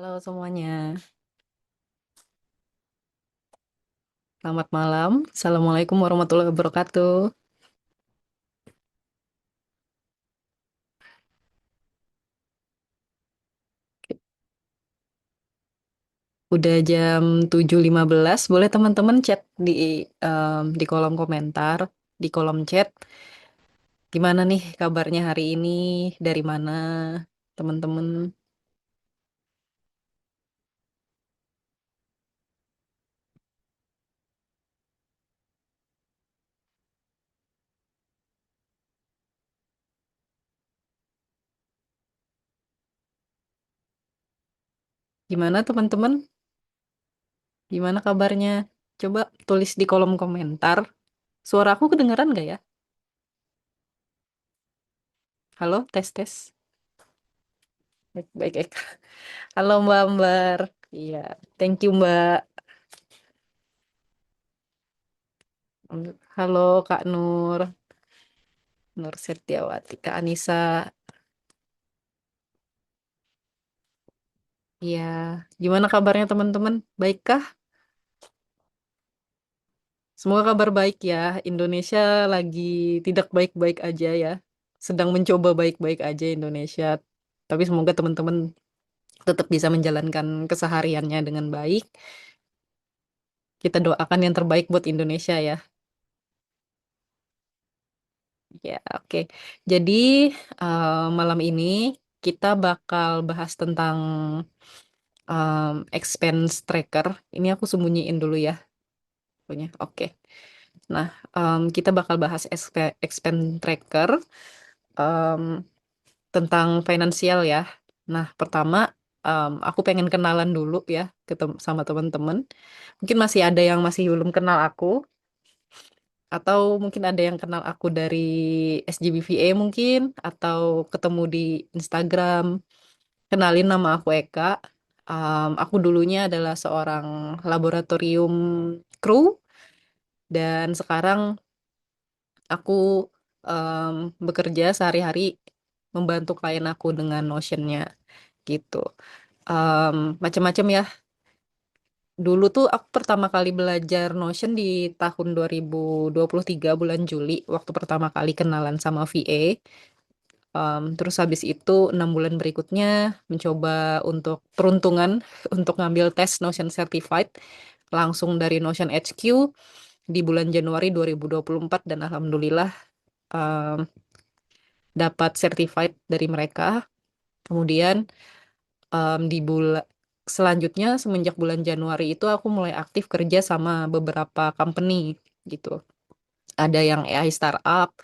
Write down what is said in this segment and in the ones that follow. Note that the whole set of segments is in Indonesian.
Halo semuanya, selamat malam. Assalamualaikum warahmatullahi wabarakatuh. Udah jam 7.15. Boleh teman-teman chat di kolom komentar, di kolom chat. Gimana nih kabarnya hari ini? Dari mana teman-teman? Gimana teman-teman? Gimana kabarnya? Coba tulis di kolom komentar. Suara aku kedengeran nggak ya? Halo, tes tes. Baik, baik, baik. Halo Mbak Ambar. Iya, thank you Mbak. Halo Kak Nur. Nur Setiawati, Kak Anissa. Iya, gimana kabarnya teman-teman? Baikkah? Semoga kabar baik ya. Indonesia lagi tidak baik-baik aja ya. Sedang mencoba baik-baik aja Indonesia. Tapi semoga teman-teman tetap bisa menjalankan kesehariannya dengan baik. Kita doakan yang terbaik buat Indonesia ya. Ya, oke. Jadi malam ini kita bakal bahas tentang expense tracker. Ini aku sembunyiin dulu ya. Punya. Oke. Nah, kita bakal bahas expense tracker em, tentang finansial ya. Nah, pertama, aku pengen kenalan dulu ya sama teman-teman. Mungkin masih ada yang masih belum kenal aku, atau mungkin ada yang kenal aku dari SGBVA mungkin, atau ketemu di Instagram. Kenalin nama aku Eka. Aku dulunya adalah seorang laboratorium kru dan sekarang aku em, bekerja sehari-hari membantu klien aku dengan Notion-nya gitu. Macam-macam ya. Dulu tuh aku pertama kali belajar Notion di tahun 2023 bulan Juli waktu pertama kali kenalan sama VA. Terus habis itu 6 bulan berikutnya mencoba untuk peruntungan untuk ngambil tes Notion Certified langsung dari Notion HQ di bulan Januari 2024 dan alhamdulillah em, dapat certified dari mereka. Kemudian di bulan selanjutnya semenjak bulan Januari itu aku mulai aktif kerja sama beberapa company gitu. Ada yang AI startup,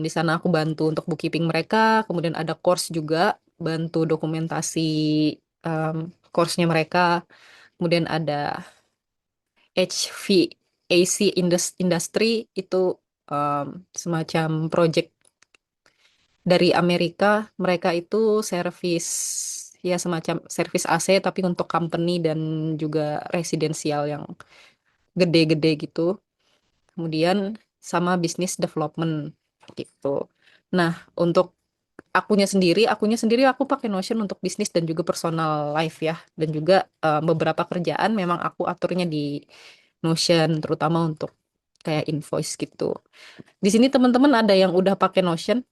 di sana aku bantu untuk bookkeeping mereka. Kemudian ada course juga, bantu dokumentasi um, course-nya mereka. Kemudian ada HVAC Industry itu semacam project dari Amerika. Mereka itu servis ya semacam servis AC tapi untuk company dan juga residensial yang gede-gede gitu. Kemudian sama bisnis development gitu. Nah, untuk akunya sendiri aku pakai Notion untuk bisnis dan juga personal life ya. Dan juga beberapa kerjaan memang aku aturnya di Notion, terutama untuk kayak invoice gitu. Di sini teman-teman ada yang udah pakai Notion?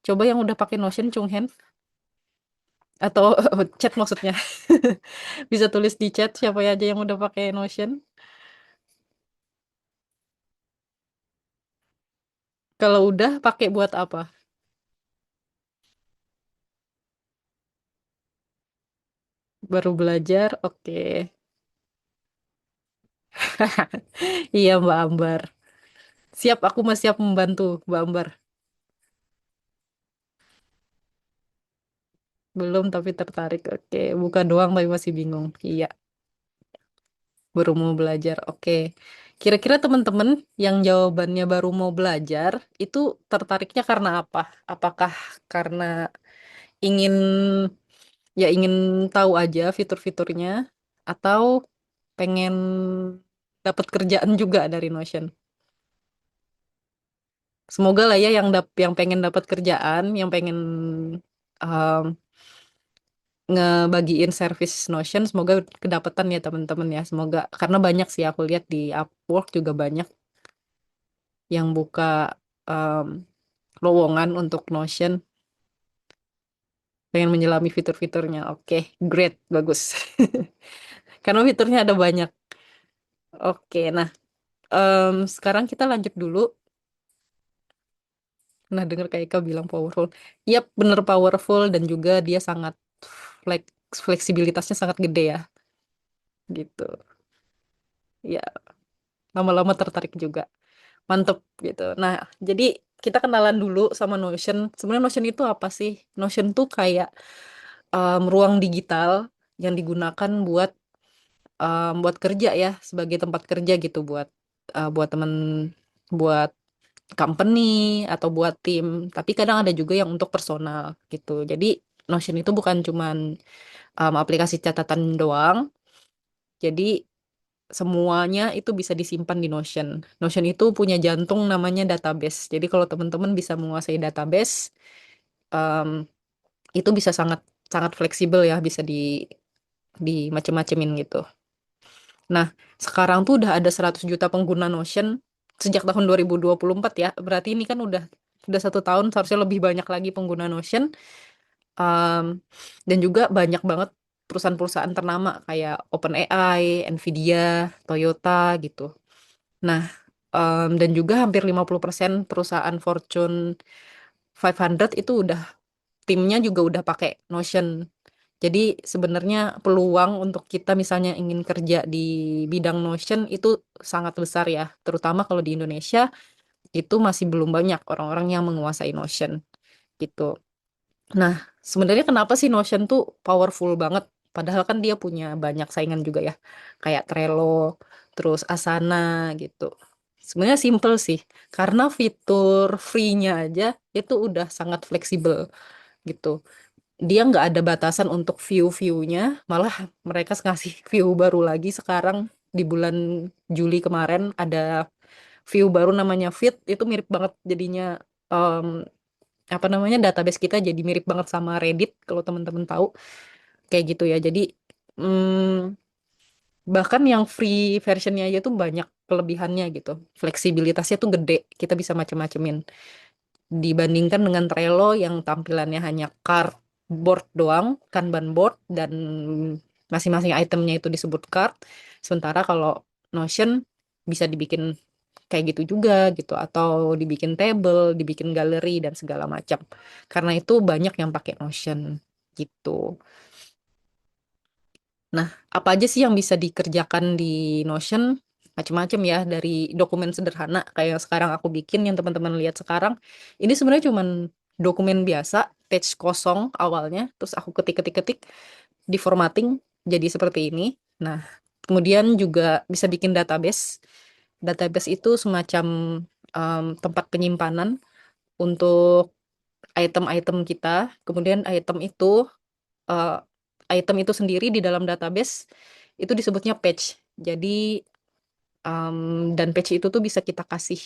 Coba yang udah pakai Notion, Chung Hen. Atau chat maksudnya. Bisa tulis di chat siapa aja yang udah pakai Notion. Kalau udah pakai buat apa? Baru belajar, oke. Iya Mbak Ambar. Siap, aku masih siap membantu Mbak Ambar. Belum tapi tertarik, oke. Bukan doang tapi masih bingung. Iya, baru mau belajar, oke. Kira-kira teman-teman yang jawabannya baru mau belajar, itu tertariknya karena apa? Apakah karena ingin ingin tahu aja fitur-fiturnya atau pengen dapat kerjaan juga dari Notion. Semoga lah ya yang pengen dapat kerjaan, yang pengen um, ngebagiin service Notion. Semoga kedapetan ya teman-teman ya. Semoga karena banyak sih aku lihat di Upwork juga banyak yang buka em, lowongan untuk Notion, pengen menyelami fitur-fiturnya. Oke, great, bagus. Karena fiturnya ada banyak. Oke, nah sekarang kita lanjut dulu. Nah, dengar kayak Eka bilang powerful. Yap, bener powerful dan juga dia sangat fleksibilitasnya sangat gede ya, gitu. Ya, lama-lama tertarik juga. Mantep gitu. Nah, jadi kita kenalan dulu sama Notion. Sebenarnya Notion itu apa sih? Notion tuh kayak ruang digital yang digunakan buat kerja ya, sebagai tempat kerja gitu buat temen, buat company atau buat tim. Tapi kadang ada juga yang untuk personal gitu. Jadi Notion itu bukan cuman aplikasi catatan doang. Jadi semuanya itu bisa disimpan di Notion. Notion itu punya jantung namanya database. Jadi kalau teman-teman bisa menguasai database, em, itu bisa sangat sangat fleksibel ya, bisa di macem-macemin gitu. Nah, sekarang tuh udah ada 100 juta pengguna Notion sejak tahun 2024 ya. Berarti ini kan udah 1 tahun, seharusnya lebih banyak lagi pengguna Notion. Em, dan juga banyak banget perusahaan-perusahaan ternama kayak OpenAI, Nvidia, Toyota gitu. Nah, dan juga hampir 50% perusahaan Fortune 500 itu timnya juga udah pakai Notion. Jadi sebenarnya peluang untuk kita misalnya ingin kerja di bidang Notion itu sangat besar ya, terutama kalau di Indonesia itu masih belum banyak orang-orang yang menguasai Notion gitu. Nah, sebenarnya kenapa sih Notion tuh powerful banget? Padahal kan dia punya banyak saingan juga ya, kayak Trello, terus Asana gitu. Sebenarnya simple sih, karena fitur free-nya aja itu udah sangat fleksibel gitu. Dia nggak ada batasan untuk view-viewnya, malah mereka ngasih view baru lagi sekarang di bulan Juli kemarin ada view baru namanya Feed, itu mirip banget jadinya, em, apa namanya, database kita jadi mirip banget sama Reddit kalau teman-teman tahu kayak gitu ya. Jadi mm, bahkan yang free versionnya aja tuh banyak kelebihannya gitu. Fleksibilitasnya tuh gede, kita bisa macem-macemin. Dibandingkan dengan Trello yang tampilannya hanya cardboard doang, Kanban board, dan masing-masing itemnya itu disebut card. Sementara kalau Notion bisa dibikin kayak gitu juga gitu, atau dibikin table, dibikin galeri dan segala macam. Karena itu banyak yang pakai Notion gitu. Nah, apa aja sih yang bisa dikerjakan di Notion? Macam-macam ya, dari dokumen sederhana kayak yang sekarang aku bikin, yang teman-teman lihat sekarang. Ini sebenarnya cuman dokumen biasa, page kosong awalnya, terus aku ketik-ketik-ketik, diformatting jadi seperti ini. Nah, kemudian juga bisa bikin database. Database itu semacam tempat penyimpanan untuk item-item kita. Kemudian eh, item itu sendiri di dalam database itu disebutnya page. Jadi dan page itu tuh bisa kita kasih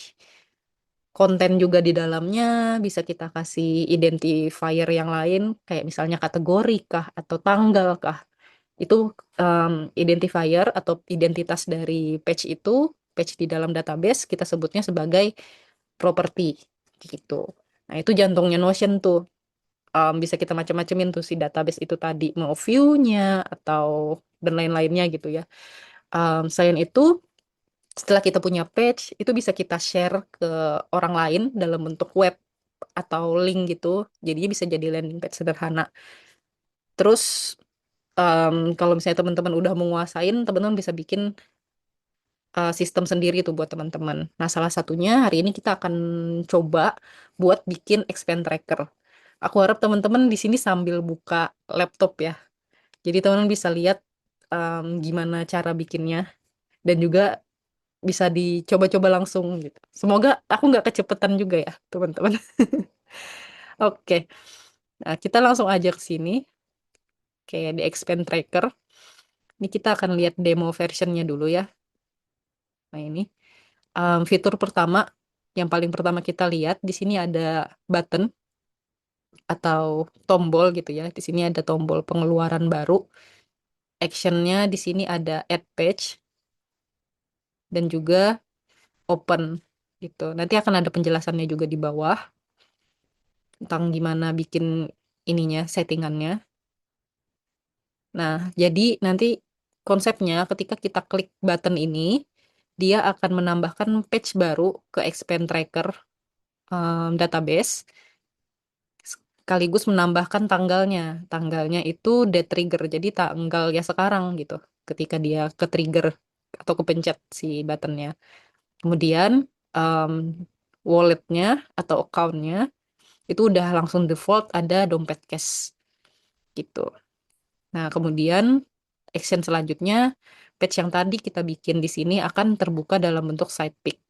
konten juga di dalamnya, bisa kita kasih identifier yang lain, kayak misalnya kategori kah atau tanggal kah. Itu identifier atau identitas dari page di dalam database kita sebutnya sebagai property gitu. Nah, itu jantungnya Notion tuh. Bisa kita macam-macamin tuh si database itu tadi, mau view-nya atau dan lain-lainnya gitu ya. Selain itu, setelah kita punya page, itu bisa kita share ke orang lain dalam bentuk web atau link gitu. Jadinya bisa jadi landing page sederhana. Terus kalau misalnya teman-teman udah menguasain, teman-teman bisa bikin sistem sendiri tuh buat teman-teman. Nah, salah satunya hari ini kita akan coba buat bikin expense tracker. Aku harap teman-teman di sini sambil buka laptop ya. Jadi teman-teman bisa lihat gimana cara bikinnya dan juga bisa dicoba-coba langsung gitu. Semoga aku nggak kecepetan juga ya, teman-teman. Oke, nah kita langsung aja ke sini, kayak di expense tracker. Ini kita akan lihat demo versionnya dulu ya. Nah ini fitur pertama, yang paling pertama kita lihat di sini ada button. atau tombol gitu ya. Di sini ada tombol pengeluaran baru. Actionnya di sini ada add page dan juga open gitu. Nanti akan ada penjelasannya juga di bawah tentang gimana bikin ininya, settingannya. Nah, jadi nanti konsepnya ketika kita klik button ini, dia akan menambahkan page baru ke Expand Tracker database, sekaligus menambahkan tanggalnya. Tanggalnya itu date trigger, jadi tanggal ya sekarang gitu, ketika dia ke trigger atau kepencet si buttonnya. Kemudian um, walletnya atau accountnya itu udah langsung default ada dompet cash gitu. Nah, kemudian action selanjutnya, page yang tadi kita bikin di sini akan terbuka dalam bentuk side pick.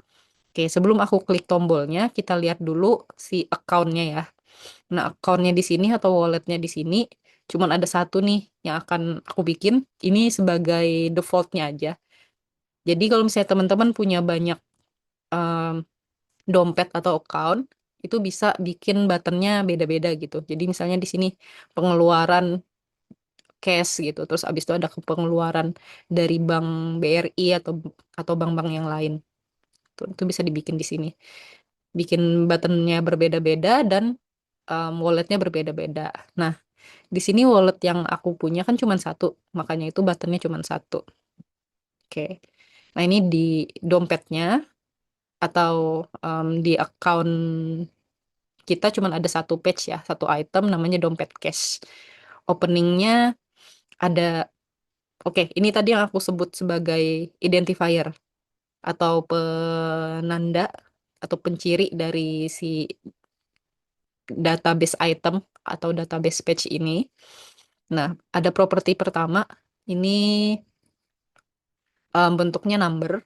Oke, sebelum aku klik tombolnya, kita lihat dulu si account-nya ya. Nah, account-nya di sini atau wallet-nya di sini, cuman ada satu nih yang akan aku bikin. Ini sebagai default-nya aja. Jadi kalau misalnya teman-teman punya banyak um, dompet atau account, itu bisa bikin buttonnya beda-beda gitu. Jadi misalnya di sini pengeluaran cash gitu. Terus abis itu ada pengeluaran dari bank BRI atau bank-bank yang lain. Itu bisa dibikin di sini. Bikin buttonnya berbeda-beda dan walletnya berbeda-beda. Nah, di sini wallet yang aku punya kan cuma satu, makanya itu buttonnya cuma satu. Oke. Nah, ini di dompetnya atau di account kita cuma ada satu page ya, satu item namanya dompet cash. Openingnya ada, oke, ini tadi yang aku sebut sebagai identifier atau penanda atau penciri dari si database item atau database page ini. Nah, ada properti pertama, ini bentuknya number,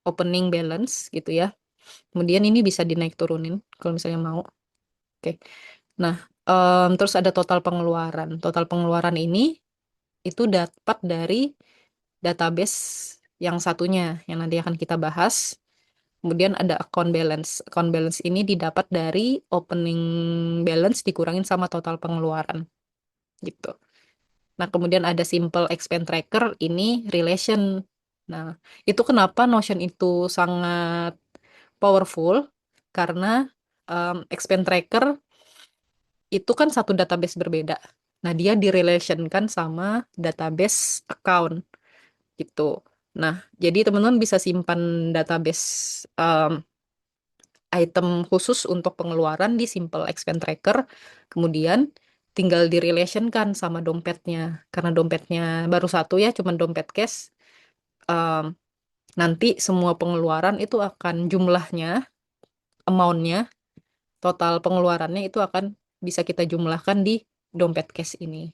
opening balance gitu ya. Kemudian ini bisa dinaik turunin kalau misalnya mau. Oke. Nah, terus ada total pengeluaran. Total pengeluaran ini itu dapat dari database yang satunya yang nanti akan kita bahas. Kemudian ada account balance. Account balance ini didapat dari opening balance dikurangin sama total pengeluaran gitu. Nah, kemudian ada simple expense tracker ini relation. Nah, itu kenapa Notion itu sangat powerful karena expense tracker itu kan satu database berbeda. Nah, dia direlationkan sama database account gitu. Nah, jadi teman-teman bisa simpan database item khusus untuk pengeluaran di Simple Expense Tracker, kemudian tinggal direlationkan sama dompetnya. Karena dompetnya baru satu ya, cuman dompet cash. Em, Nanti semua pengeluaran itu akan jumlahnya, amount-nya, total pengeluarannya itu akan bisa kita jumlahkan di dompet cash ini.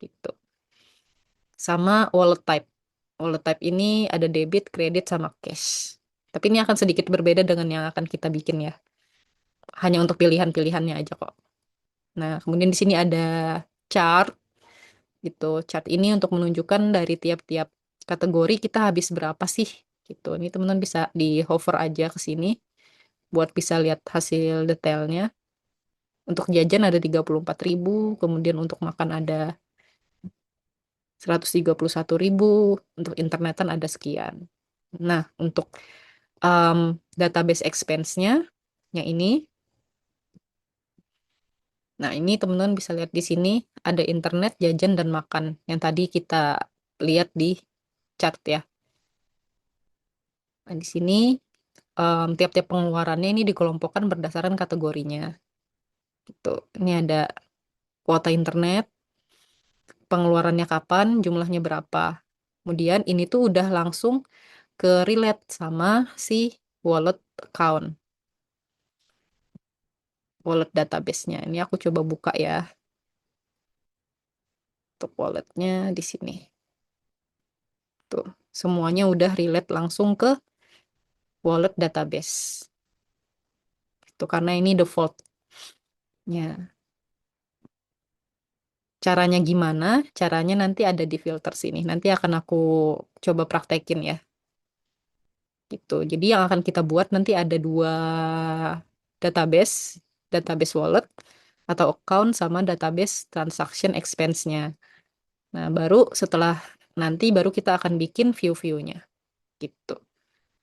Gitu. Sama wallet type. Wallet type ini ada debit, kredit, sama cash. Tapi ini akan sedikit berbeda dengan yang akan kita bikin ya. Hanya untuk pilihan-pilihannya aja kok. Nah, kemudian di sini ada chart gitu. Chart ini untuk menunjukkan dari tiap-tiap kategori kita habis berapa sih gitu. Ini teman-teman bisa di hover aja ke sini buat bisa lihat hasil detailnya. Untuk jajan ada 34.000, kemudian untuk makan ada 131.000, untuk internetan ada sekian. Nah, untuk database expense-nya yang ini, nah ini teman-teman bisa lihat di sini ada internet, jajan, dan makan yang tadi kita lihat di chart ya. Nah, di sini tiap-tiap pengeluarannya ini dikelompokkan berdasarkan kategorinya. Gitu. Ini ada kuota internet, pengeluarannya kapan, jumlahnya berapa. Kemudian ini tuh udah langsung ke relate sama si wallet account, wallet database-nya. Ini aku coba buka ya. Untuk walletnya di sini. Tuh, semuanya udah relate langsung ke wallet database. Itu karena ini default-nya. Caranya gimana? Caranya nanti ada di filter sini. Nanti akan aku coba praktekin ya. Gitu. Jadi yang akan kita buat nanti ada dua database. database wallet atau account sama database transaction expense-nya. Nah, baru setelah nanti baru kita akan bikin view-view-nya gitu.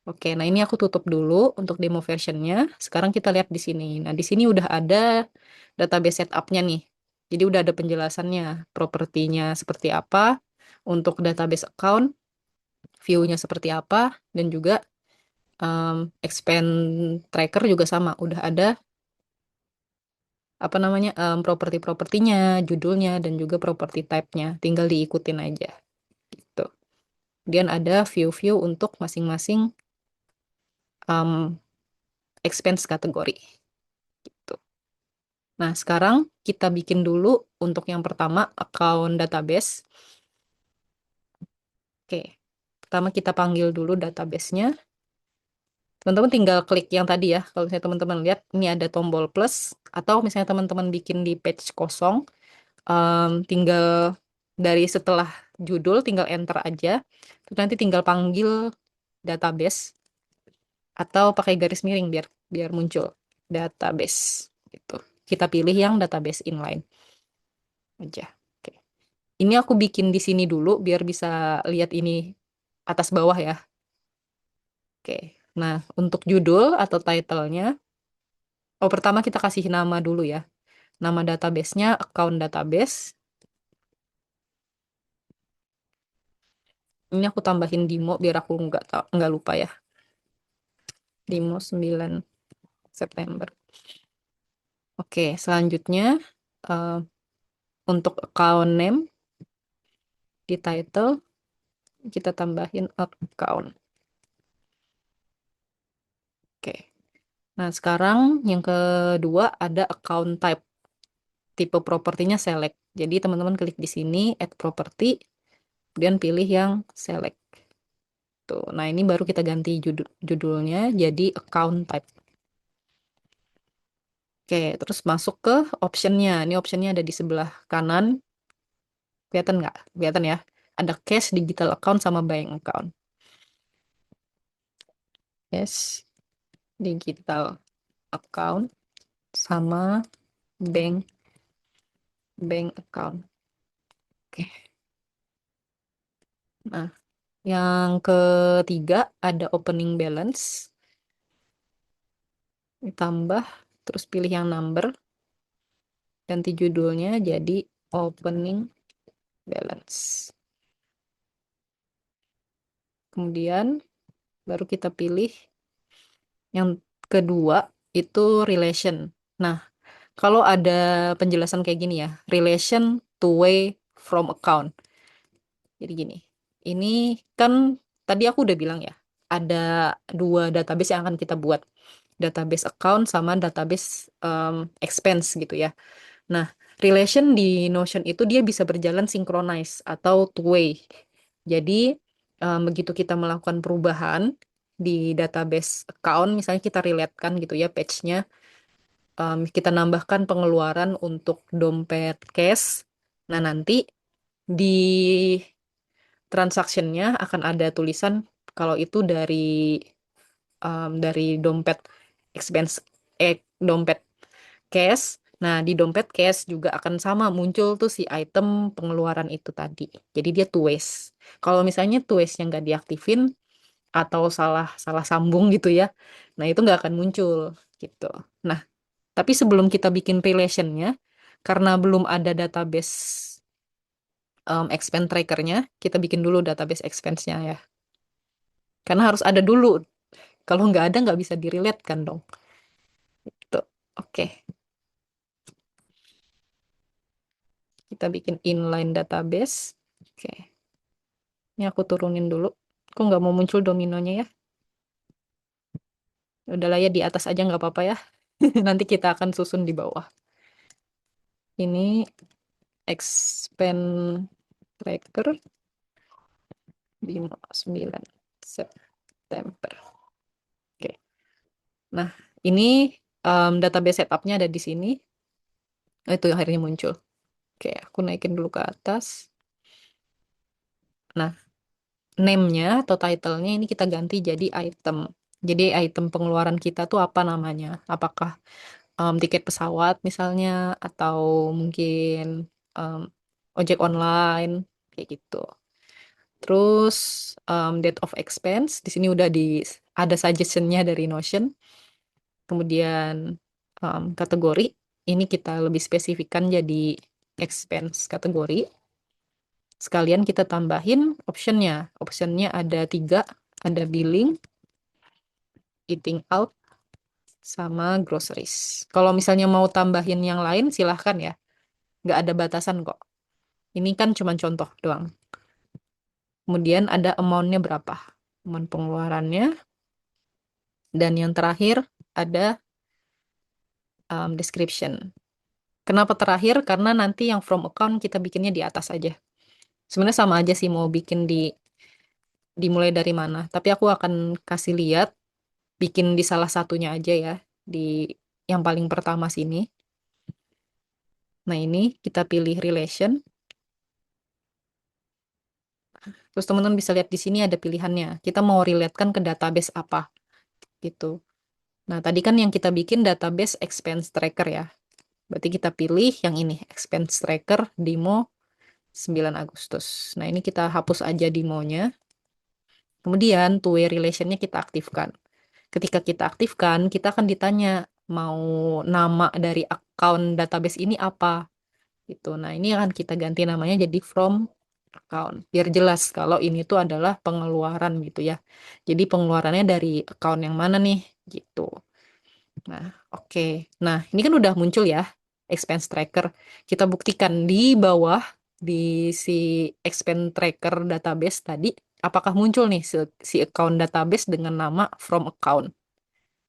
Oke, nah ini aku tutup dulu untuk demo versionnya. Sekarang kita lihat di sini. Nah, di sini udah ada database setup-nya nih. Jadi udah ada penjelasannya, propertinya seperti apa, untuk database account, view-nya seperti apa, dan juga expand tracker juga sama. Udah ada apa namanya properti-propertinya, judulnya, dan juga property type-nya. Tinggal diikutin aja. Gitu. Kemudian ada view-view untuk masing-masing um, expense kategori. Gitu. Nah, sekarang kita bikin dulu untuk yang pertama account database. Oke, pertama kita panggil dulu database-nya. Teman-teman tinggal klik yang tadi ya. Kalau misalnya teman-teman lihat, ini ada tombol plus. Atau misalnya teman-teman bikin di page kosong, tinggal dari setelah judul, tinggal enter aja. Terus nanti tinggal panggil database. Atau pakai garis miring biar biar muncul database. Gitu. Kita pilih yang database inline aja. Oke. Ini aku bikin di sini dulu biar bisa lihat ini atas bawah ya. Oke. Nah, untuk judul atau title-nya, oh pertama kita kasih nama dulu ya. Nama database-nya account database. Ini aku tambahin Dimo biar aku nggak lupa ya. Dimo 9 September. Oke, selanjutnya eh, untuk account name di title kita tambahin account. Oke. Nah, sekarang yang kedua ada account type. Tipe propertinya select. Jadi teman-teman klik di sini add property, kemudian pilih yang select. Tuh. Nah, ini baru kita ganti judulnya jadi account type. Oke, terus masuk ke optionnya. Ini optionnya ada di sebelah kanan. Kelihatan nggak? Kelihatan ya. Ada cash, digital account, sama bank account. Cash, digital account, sama bank bank account. Oke. Nah, yang ketiga ada opening balance. Ditambah, terus pilih yang number. Ganti judulnya jadi opening balance. Kemudian baru kita pilih yang kedua itu relation. Nah, kalau ada penjelasan kayak gini ya, relation to way from account. Jadi gini, ini kan tadi aku udah bilang ya, ada dua database yang akan kita buat. Database account sama database expense gitu ya. Nah, relation di Notion itu dia bisa berjalan synchronize atau two-way. Jadi, begitu kita melakukan perubahan di database account, misalnya kita relate-kan gitu ya page-nya, kita nambahkan pengeluaran untuk dompet cash. Nah, nanti di transaction-nya akan ada tulisan kalau itu dari dompet expense, dompet cash. Nah, di dompet cash juga akan sama muncul tuh si item pengeluaran itu tadi. Jadi dia two ways. Kalau misalnya two ways yang nggak diaktifin atau salah salah sambung gitu ya, nah itu nggak akan muncul gitu. Nah, tapi sebelum kita bikin relationnya, karena belum ada database expense trackernya, kita bikin dulu database expense-nya ya. Karena harus ada dulu. Kalau nggak ada nggak bisa direlate kan dong. Tuh, oke. Kita bikin inline database. Oke. Ini aku turunin dulu. Kok nggak mau muncul dominonya ya? Udahlah ya di atas aja nggak apa-apa ya. Nanti kita akan susun di bawah. Ini expand tracker 9 September. Oke. Nah, ini database setupnya ada di sini. Oh, itu yang akhirnya muncul. Oke, aku naikin dulu ke atas. Nah, name-nya atau title-nya ini kita ganti jadi item. Jadi item pengeluaran kita tuh apa namanya? Apakah tiket pesawat misalnya, atau mungkin em, ojek online, kayak gitu. Terus date of expense, di sini udah ada suggestionnya dari Notion. Kemudian kategori, ini kita lebih spesifikkan jadi expense kategori. Sekalian kita tambahin optionnya. Optionnya ada 3, ada billing, eating out, sama groceries. Kalau misalnya mau tambahin yang lain, silahkan ya. Nggak ada batasan kok. Ini kan cuma contoh doang. Kemudian ada amount-nya berapa. Amount pengeluarannya. Dan yang terakhir ada description. Kenapa terakhir? Karena nanti yang from account kita bikinnya di atas aja. Sebenarnya sama aja sih mau bikin dimulai dari mana. Tapi aku akan kasih lihat bikin di salah satunya aja ya. Di yang paling pertama sini. Nah ini kita pilih relation. Terus teman-teman bisa lihat di sini ada pilihannya. Kita mau relatekan ke database apa gitu. Nah tadi kan yang kita bikin database expense tracker ya. Berarti kita pilih yang ini, expense tracker demo 9 Agustus. Nah ini kita hapus aja demonya. Kemudian two-way relationnya kita aktifkan. Ketika kita aktifkan, kita akan ditanya mau nama dari account database ini apa gitu. Nah, ini akan kita ganti namanya jadi from account. Biar jelas kalau ini tuh adalah pengeluaran gitu ya. Jadi pengeluarannya dari account yang mana nih gitu. Nah, oke. Nah, ini kan udah muncul ya expense tracker. Kita buktikan di bawah di si expense tracker database tadi apakah muncul nih si account database dengan nama from account.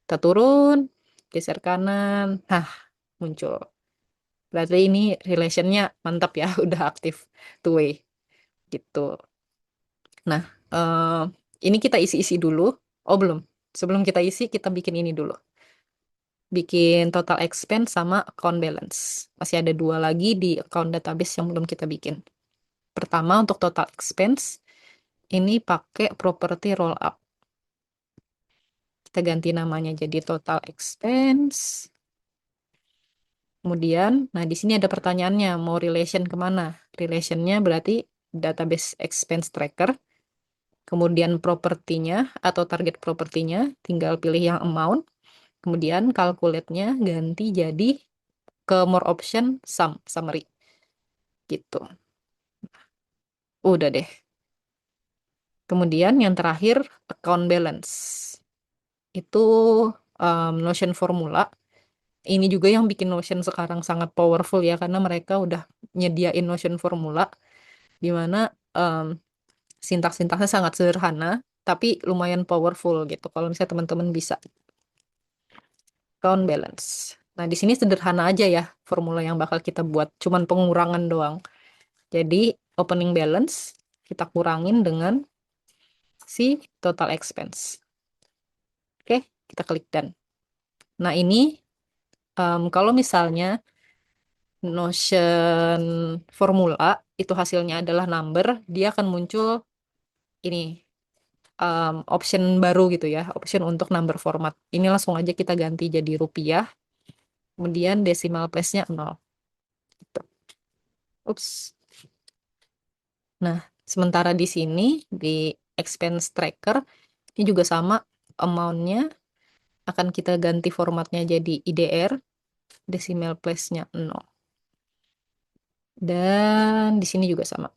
Kita turun, geser kanan. Nah, muncul. Berarti ini relationnya mantap ya, udah aktif two way gitu. Nah, ini kita isi-isi dulu. Oh, belum. Sebelum kita isi, kita bikin ini dulu. Bikin total expense sama account balance. Masih ada 2 lagi di account database yang belum kita bikin. Pertama, untuk total expense, ini pakai property roll up. Kita ganti namanya jadi total expense. Kemudian, nah di sini ada pertanyaannya, mau relation kemana? Relationnya berarti database expense tracker, kemudian propertinya atau target propertinya, tinggal pilih yang amount, kemudian calculate-nya ganti jadi ke more option summary, gitu. Udah deh. Kemudian yang terakhir, account balance. Itu Notion formula. Ini juga yang bikin Notion sekarang sangat powerful ya, karena mereka udah nyediain Notion formula di mana sintaks-sintaksnya sangat sederhana, tapi lumayan powerful gitu. Kalau misalnya teman-teman bisa account balance. Nah, di sini sederhana aja ya formula yang bakal kita buat, cuman pengurangan doang. Jadi, opening balance kita kurangin dengan si total expense. Oke, kita klik done. Nah, ini kalau misalnya Notion formula itu hasilnya adalah number, dia akan muncul ini option baru gitu ya, option untuk number format. Ini langsung aja kita ganti jadi rupiah, kemudian decimal place-nya 0. Gitu. Ups. Nah, sementara di sini, di expense tracker, ini juga sama, amount-nya akan kita ganti formatnya jadi IDR, decimal place-nya 0. Dan di sini juga sama,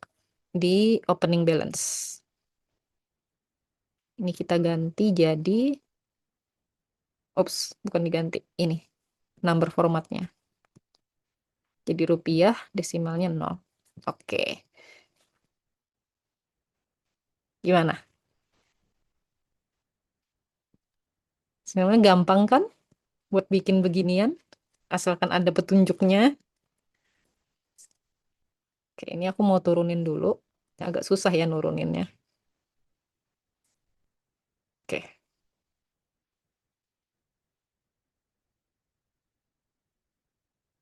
di opening balance. Ini kita ganti jadi, bukan diganti, ini, number formatnya. Jadi rupiah, desimalnya 0. Oke, gimana? Sebenarnya gampang kan buat bikin beginian, asalkan ada petunjuknya. Oke, ini aku mau turunin dulu. Agak susah ya nuruninnya. Oke,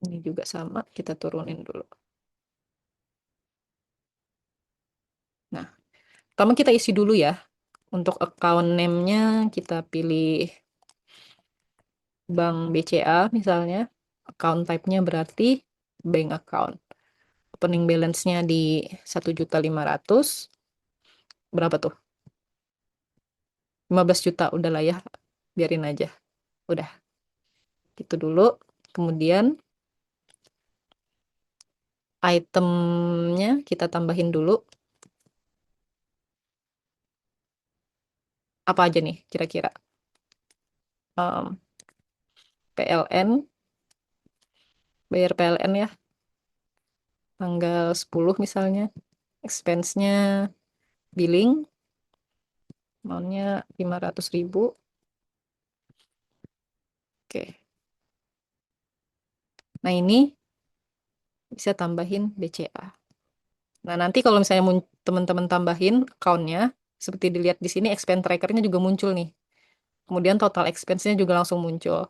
ini juga sama, kita turunin dulu. Nah, pertama kita isi dulu ya. Untuk account name-nya kita pilih bank BCA misalnya, account type-nya berarti bank account. Opening balance-nya di 1.500.000, berapa tuh? 15 juta, udahlah ya, biarin aja. Udah, gitu dulu. Kemudian itemnya kita tambahin dulu. Apa aja nih kira-kira? Em, PLN, bayar PLN ya, tanggal 10 misalnya. Expense-nya billing, amount-nya 500.000. Oke. Nah, ini bisa tambahin BCA. Nah, nanti kalau misalnya teman-teman tambahin account-nya, seperti dilihat di sini, expense tracker-nya juga muncul nih. Kemudian total expense-nya juga langsung muncul.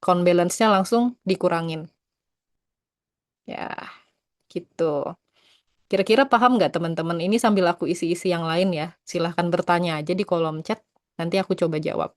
Account balance-nya langsung dikurangin. Ya, gitu. Kira-kira paham nggak teman-teman? Ini sambil aku isi-isi yang lain ya. Silahkan bertanya aja di kolom chat. Nanti aku coba jawab.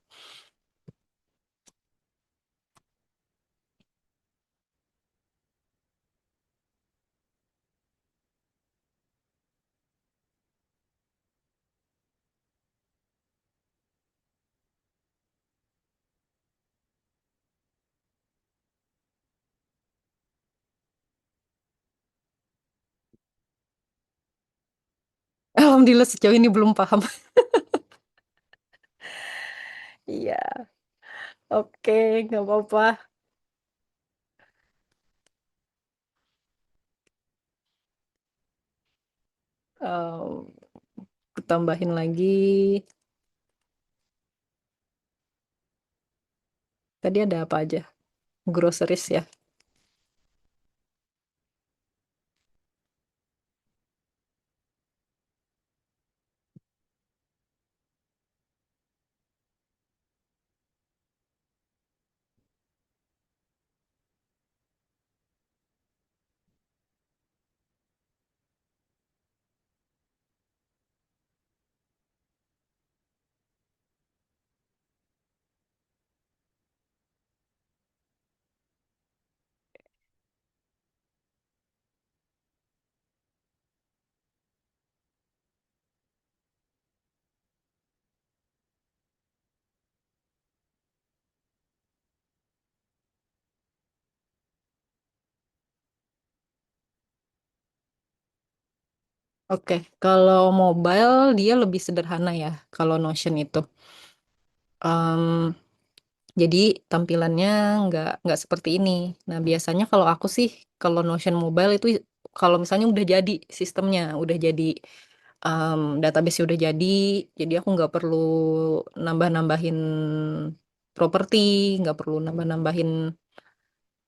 Alhamdulillah sejauh ini belum paham. Iya, oke, nggak apa-apa. Em, aku tambahin lagi. Tadi ada apa aja? Groceries ya. Oke, kalau mobile dia lebih sederhana ya. Kalau Notion itu. Em, jadi tampilannya nggak seperti ini. Nah, biasanya kalau aku sih, kalau Notion Mobile itu kalau misalnya udah jadi sistemnya, udah jadi database udah jadi aku nggak perlu nambah-nambahin properti, nggak perlu nambah-nambahin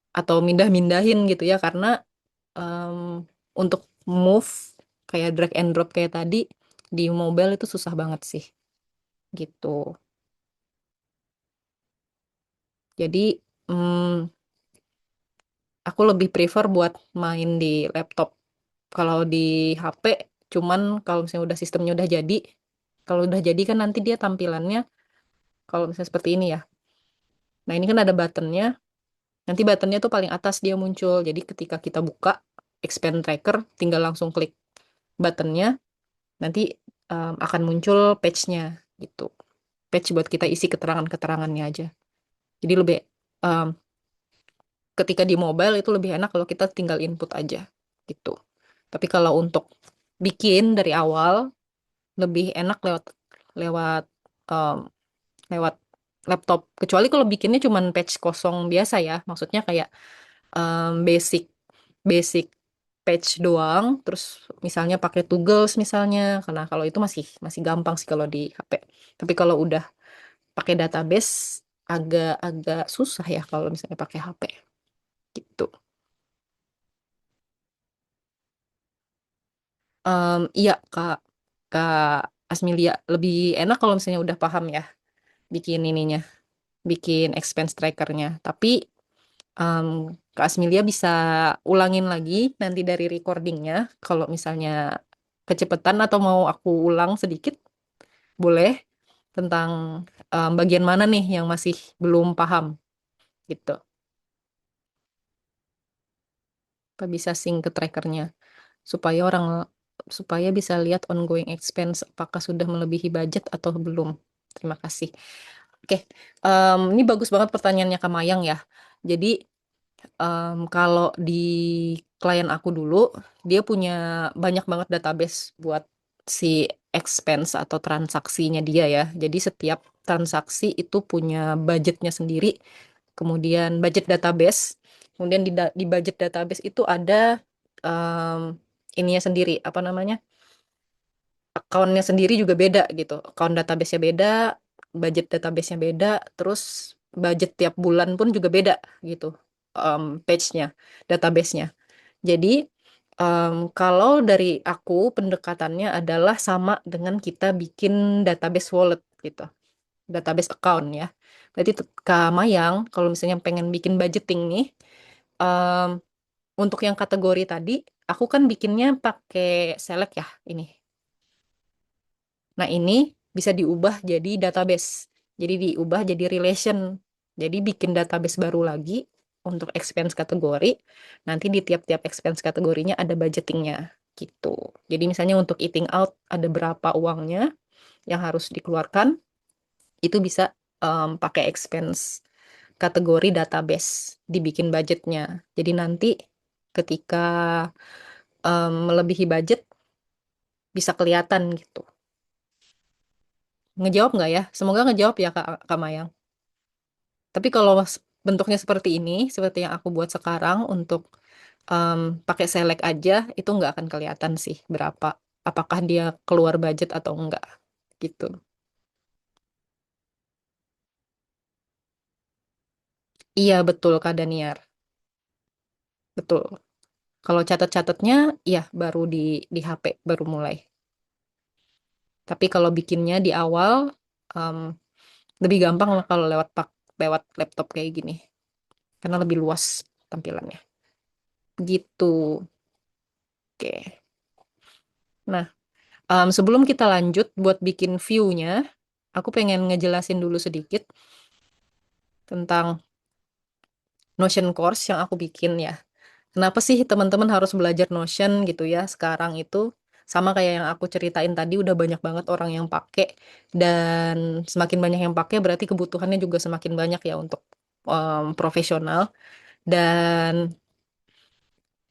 atau mindah-mindahin gitu ya, karena em, untuk move kayak drag and drop kayak tadi di mobile itu susah banget sih, gitu. Jadi mm, aku lebih prefer buat main di laptop. Kalau di HP, cuman kalau misalnya udah sistemnya udah jadi, kalau udah jadi kan nanti dia tampilannya, kalau misalnya seperti ini ya. Nah, ini kan ada buttonnya. Nanti buttonnya tuh paling atas dia muncul. Jadi ketika kita buka expand tracker, tinggal langsung klik buttonnya. Nanti akan muncul page-nya gitu. Page buat kita isi keterangan-keterangannya aja. Jadi lebih em, ketika di mobile itu lebih enak kalau kita tinggal input aja gitu. Tapi kalau untuk bikin dari awal lebih enak lewat lewat em, lewat laptop. Kecuali kalau bikinnya cuman page kosong biasa ya, maksudnya kayak basic basic page doang, terus misalnya pakai Toggles misalnya, karena kalau itu masih masih gampang sih kalau di HP. Tapi kalau udah pakai database agak-agak susah ya kalau misalnya pakai HP gitu. Iya Kak, Kak Asmilia lebih enak kalau misalnya udah paham ya bikin ininya, bikin expense trackernya. Tapi em, Kak Asmilia bisa ulangin lagi nanti dari recordingnya. Kalau misalnya kecepatan atau mau aku ulang sedikit, boleh tentang bagian mana nih yang masih belum paham. gitu. Apa bisa sync ke trackernya supaya supaya bisa lihat ongoing expense apakah sudah melebihi budget atau belum. Terima kasih. Oke, ini bagus banget pertanyaannya Kak Mayang ya. Jadi kalau di klien aku dulu, dia punya banyak banget database buat si expense atau transaksinya dia ya. Jadi setiap transaksi itu punya budgetnya sendiri, kemudian budget database, kemudian di budget database itu ada em, ininya sendiri, apa namanya? Account-nya sendiri juga beda gitu. Account database-nya beda, budget database-nya beda, terus budget tiap bulan pun juga beda gitu. Page-nya, database-nya. Jadi kalau dari aku pendekatannya adalah sama dengan kita bikin database wallet gitu, database account ya. Berarti Kak Mayang, kalau misalnya pengen bikin budgeting nih, em, untuk yang kategori tadi, aku kan bikinnya pakai select ya ini. Nah, ini bisa diubah jadi database. Jadi diubah jadi relation. Jadi bikin database baru lagi untuk expense kategori. Nanti di tiap-tiap expense kategorinya ada budgetingnya gitu. Jadi misalnya untuk eating out ada berapa uangnya yang harus dikeluarkan, itu bisa pakai expense kategori database, dibikin budgetnya. Jadi nanti ketika melebihi budget bisa kelihatan gitu. Ngejawab nggak ya? Semoga ngejawab ya Kak Mayang. Tapi kalau bentuknya seperti ini, seperti yang aku buat sekarang untuk em, pakai select aja, itu nggak akan kelihatan sih berapa, apakah dia keluar budget atau enggak gitu. Iya betul Kak Daniar, betul. Kalau catat-catatnya, ya baru di HP baru mulai. Tapi kalau bikinnya di awal em, lebih gampang lah kalau lewat laptop kayak gini, karena lebih luas tampilannya. Gitu. Oke. Nah, sebelum kita lanjut buat bikin view-nya, aku pengen ngejelasin dulu sedikit tentang Notion course yang aku bikin ya. Kenapa sih teman-teman harus belajar Notion gitu ya? Sekarang itu sama kayak yang aku ceritain tadi, udah banyak banget orang yang pakai, dan semakin banyak yang pakai berarti kebutuhannya juga semakin banyak ya untuk profesional. Dan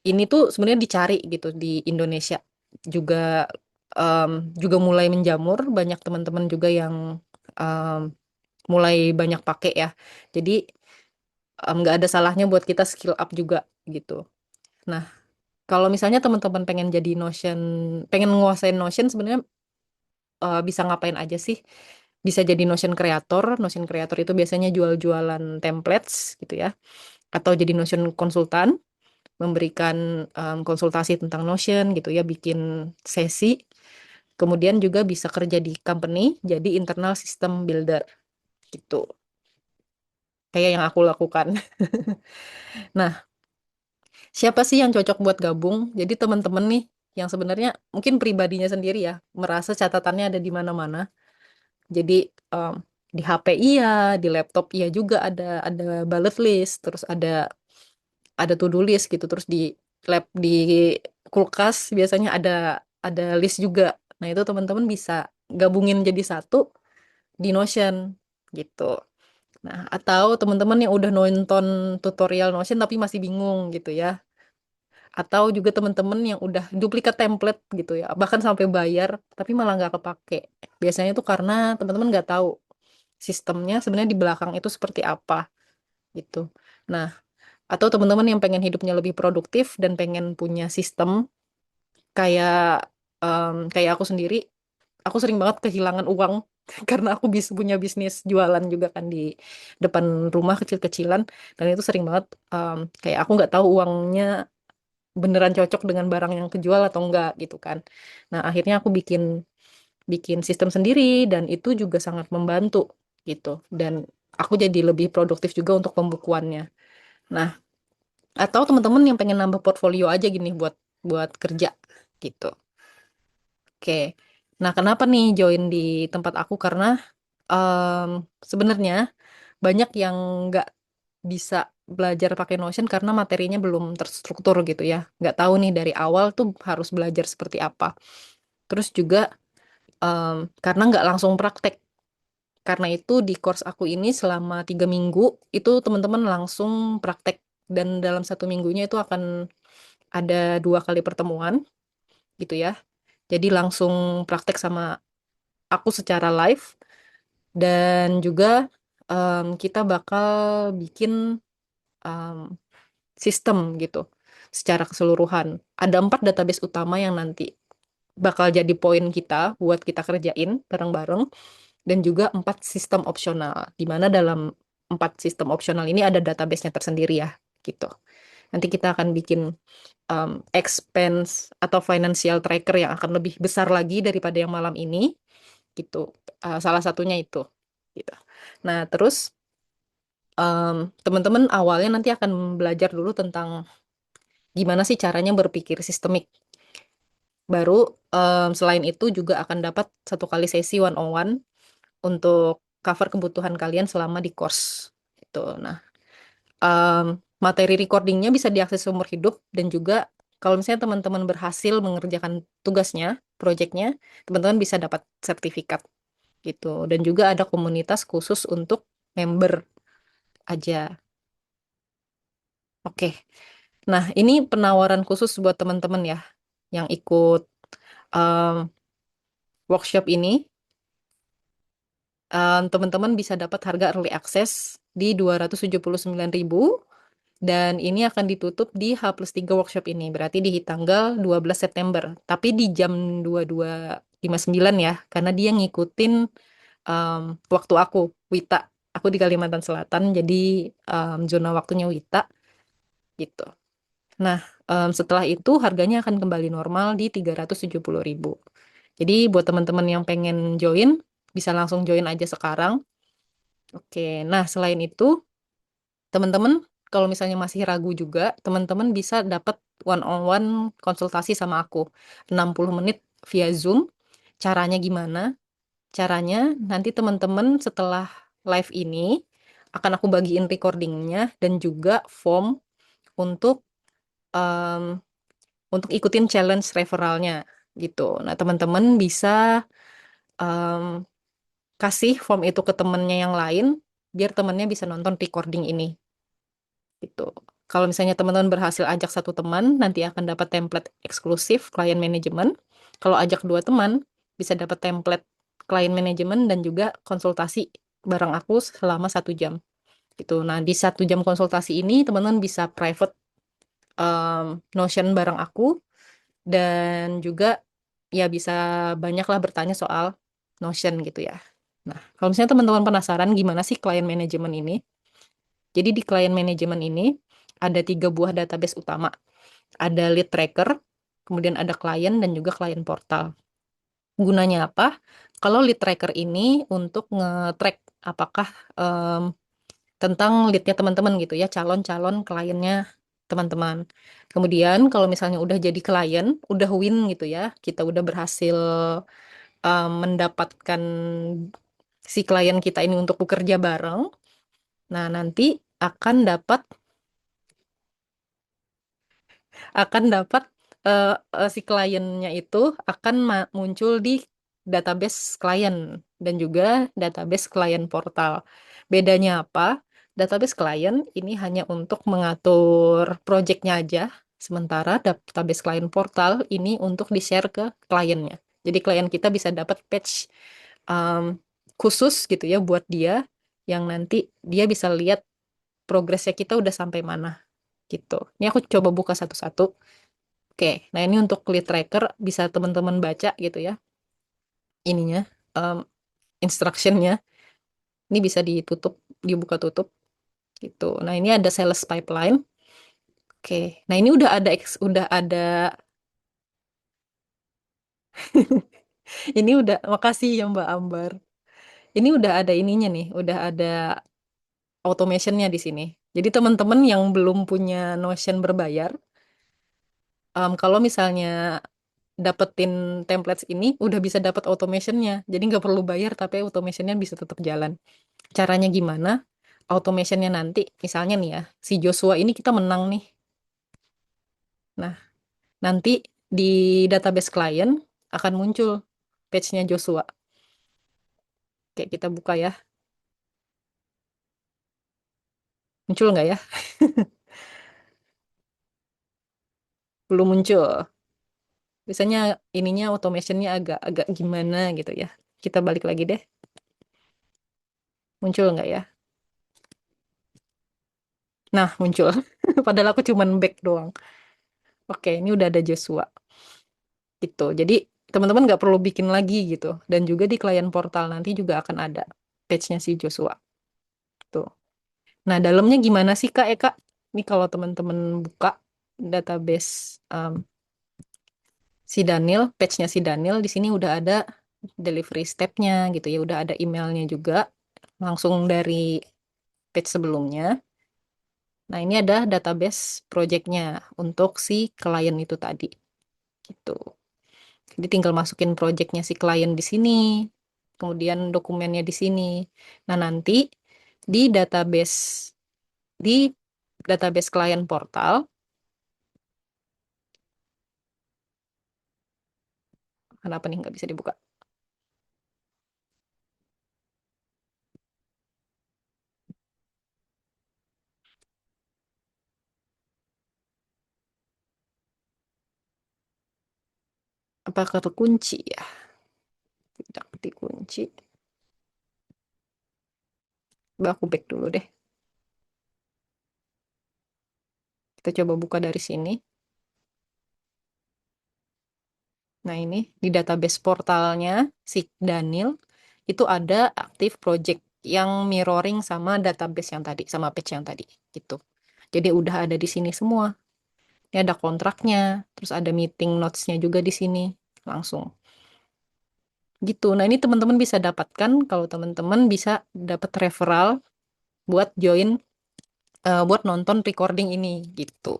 ini tuh sebenarnya dicari gitu di Indonesia juga, em, juga mulai menjamur, banyak teman-teman juga yang em, mulai banyak pakai ya. Jadi nggak ada salahnya buat kita skill up juga gitu. Nah, kalau misalnya teman-teman pengen jadi Notion, pengen nguasain Notion sebenarnya bisa ngapain aja sih? Bisa jadi Notion creator. Notion creator itu biasanya jual-jualan templates gitu ya. Atau jadi Notion konsultan, memberikan konsultasi tentang Notion gitu ya, bikin sesi. Kemudian juga bisa kerja di company, jadi internal system builder gitu. Kayak yang aku lakukan. Nah, siapa sih yang cocok buat gabung? Jadi teman-teman nih yang sebenarnya mungkin pribadinya sendiri ya, merasa catatannya ada di mana-mana. Jadi em, di HP iya, di laptop iya juga ada bullet list, terus ada to-do list gitu, terus di kulkas biasanya ada list juga. Nah, itu teman-teman bisa gabungin jadi satu di Notion gitu. Nah, atau teman-teman yang udah nonton tutorial Notion tapi masih bingung gitu ya. Atau juga teman-teman yang udah duplikat template gitu ya, bahkan sampai bayar, tapi malah nggak kepake. Biasanya itu karena teman-teman nggak tahu sistemnya sebenarnya di belakang itu seperti apa gitu. Nah, atau teman-teman yang pengen hidupnya lebih produktif dan pengen punya sistem kayak kayak aku sendiri, aku sering banget kehilangan uang karena aku punya bisnis jualan juga kan di depan rumah kecil-kecilan, dan itu sering banget kayak aku nggak tahu uangnya beneran cocok dengan barang yang kejual atau enggak gitu kan. Nah, akhirnya aku bikin bikin sistem sendiri dan itu juga sangat membantu gitu. Dan aku jadi lebih produktif juga untuk pembukuannya. Nah, atau teman-teman yang pengen nambah portfolio aja gini buat buat kerja gitu. Oke. Nah, kenapa nih join di tempat aku? Karena em, sebenarnya banyak yang nggak bisa belajar pakai Notion karena materinya belum terstruktur gitu ya. Nggak tahu nih dari awal tuh harus belajar seperti apa. Terus juga em, karena nggak langsung praktek. Karena itu di course aku ini selama 3 minggu itu teman-teman langsung praktek dan dalam 1 minggunya itu akan ada 2 kali pertemuan gitu ya. Jadi langsung praktek sama aku secara live dan juga kita bakal bikin em, sistem gitu secara keseluruhan. Ada 4 database utama yang nanti bakal jadi poin kita buat kita kerjain bareng-bareng dan juga 4 sistem opsional, di mana dalam 4 sistem opsional ini ada database-nya tersendiri ya, gitu. Nanti kita akan bikin expense atau financial tracker yang akan lebih besar lagi daripada yang malam ini, gitu. Salah satunya itu, gitu. Nah, terus teman-teman awalnya nanti akan belajar dulu tentang gimana sih caranya berpikir sistemik. Baru selain itu juga akan dapat 1 kali sesi one on one untuk cover kebutuhan kalian selama di course. Itu. Nah, em, materi recordingnya bisa diakses seumur hidup dan juga kalau misalnya teman-teman berhasil mengerjakan tugasnya, proyeknya, teman-teman bisa dapat sertifikat gitu. Dan juga ada komunitas khusus untuk member aja. Oke. Nah, ini penawaran khusus buat teman-teman ya yang ikut em, workshop ini. Teman-teman bisa dapat harga early access di 279.000 dan ini akan ditutup di H+3 workshop ini, berarti di tanggal 12 September. Tapi di jam 22.59 ya, karena dia ngikutin em, waktu aku, Wita. Aku di Kalimantan Selatan, jadi zona waktunya Wita gitu. Nah, setelah itu harganya akan kembali normal di 370.000. Jadi buat teman-teman yang pengen join, bisa langsung join aja sekarang. Oke, nah selain itu, teman-teman kalau misalnya masih ragu juga, teman-teman bisa dapat one on one konsultasi sama aku. 60 menit via Zoom. Caranya gimana? Caranya nanti teman-teman setelah live ini akan aku bagiin recordingnya dan juga form untuk em, untuk ikutin challenge referralnya gitu. Nah, teman-teman bisa em, kasih form itu ke temennya yang lain biar temennya bisa nonton recording ini gitu. Kalau misalnya teman-teman berhasil ajak 1 teman, nanti akan dapat template eksklusif klien manajemen. Kalau ajak 2 teman, bisa dapat template klien manajemen dan juga konsultasi bareng aku selama 1 jam. Gitu. Nah, di 1 jam konsultasi ini, teman-teman bisa private Notion bareng aku dan juga ya bisa banyaklah bertanya soal Notion gitu ya. Nah, kalau misalnya teman-teman penasaran gimana sih klien manajemen ini, jadi di klien manajemen ini ada 3 buah database utama. Ada lead tracker, kemudian ada klien dan juga klien portal. Gunanya apa? Kalau lead tracker ini untuk nge-track apakah em, tentang leadnya teman-teman gitu ya, calon-calon kliennya teman-teman. Kemudian kalau misalnya udah jadi klien, udah win gitu ya, kita udah berhasil mendapatkan si klien kita ini untuk bekerja bareng. Nah, nanti akan dapat akan dapat si kliennya itu akan muncul di database klien dan juga database klien portal. Bedanya apa? Database klien ini hanya untuk mengatur projectnya aja, sementara database klien portal ini untuk di-share ke kliennya. Jadi klien kita bisa dapat patch um, khusus gitu ya buat dia yang nanti dia bisa lihat progresnya kita udah sampai mana gitu. Ini aku coba buka satu-satu. Oke, nah ini untuk lead tracker bisa teman-teman baca gitu ya ininya um, instructionnya. Ini bisa ditutup, dibuka tutup gitu. Nah ini ada sales pipeline. Oke, nah ini udah ada ini udah makasih ya Mbak Ambar. Ini udah ada ininya nih, udah ada automationnya di sini. Jadi teman-teman yang belum punya Notion berbayar, kalau misalnya dapetin templates ini udah bisa dapat automationnya. Jadi nggak perlu bayar tapi automationnya bisa tetap jalan. Caranya gimana? automationnya nanti, misalnya nih ya, si Joshua ini kita menang nih. Nah, nanti di database klien akan muncul page-nya Joshua. Kayak kita buka ya, muncul nggak ya? Belum muncul. Biasanya ininya automationnya agak-agak gimana gitu ya. Kita balik lagi deh, muncul nggak ya? Nah, muncul. Padahal aku cuman back doang. Oke, ini udah ada Joshua gitu. Jadi teman-teman nggak perlu bikin lagi gitu. Dan juga di klien portal nanti juga akan ada page-nya si Joshua. Tuh. Nah, dalamnya gimana sih Kak Eka? Ini kalau teman-teman buka database si Daniel, page-nya si Daniel, di sini udah ada delivery step-nya gitu ya. Udah ada emailnya juga. Langsung dari page sebelumnya. Nah, ini ada database project-nya untuk si klien itu tadi. Gitu. Jadi tinggal masukin project-nya si klien di sini, kemudian dokumennya di sini. Nah, nanti di database klien portal, kenapa nih nggak bisa dibuka? Apakah terkunci ya? Tidak dikunci. Coba aku back dulu deh. Kita coba buka dari sini. Nah, ini di database portalnya si Daniel itu ada aktif project yang mirroring sama database yang tadi, sama page yang tadi gitu. Jadi udah ada di sini semua. Ini ada kontraknya, terus ada meeting notes-nya juga di sini langsung. Gitu. Nah, ini teman-teman bisa dapatkan kalau teman-teman bisa dapat referral buat join buat nonton recording ini gitu.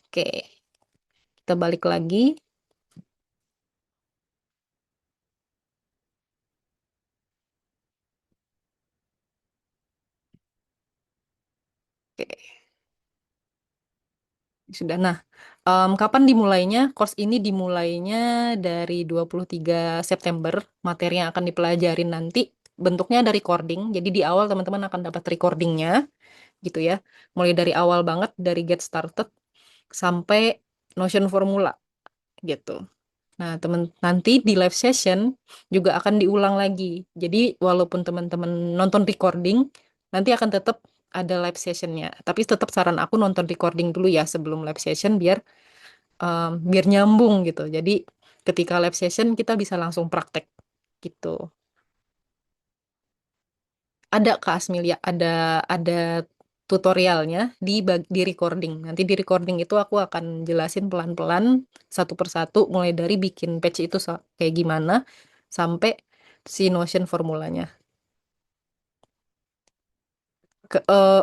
Oke, kita balik lagi. Oke, sudah. Nah, kapan dimulainya? Course ini dimulainya dari 23 September. Materi yang akan dipelajarin nanti bentuknya ada recording. Jadi di awal teman-teman akan dapat recordingnya gitu ya. Mulai dari awal banget dari get started sampai Notion formula gitu. Nah, teman nanti di live session juga akan diulang lagi. Jadi walaupun teman-teman nonton recording, nanti akan tetap ada live sessionnya. Tapi tetap saran aku nonton recording dulu ya sebelum live session biar nyambung gitu. Jadi ketika live session kita bisa langsung praktek gitu. Ada Kak Asmilia, ada tutorialnya di recording. Nanti di recording itu aku akan jelasin pelan-pelan satu persatu mulai dari bikin patch itu kayak gimana sampai si Notion formulanya.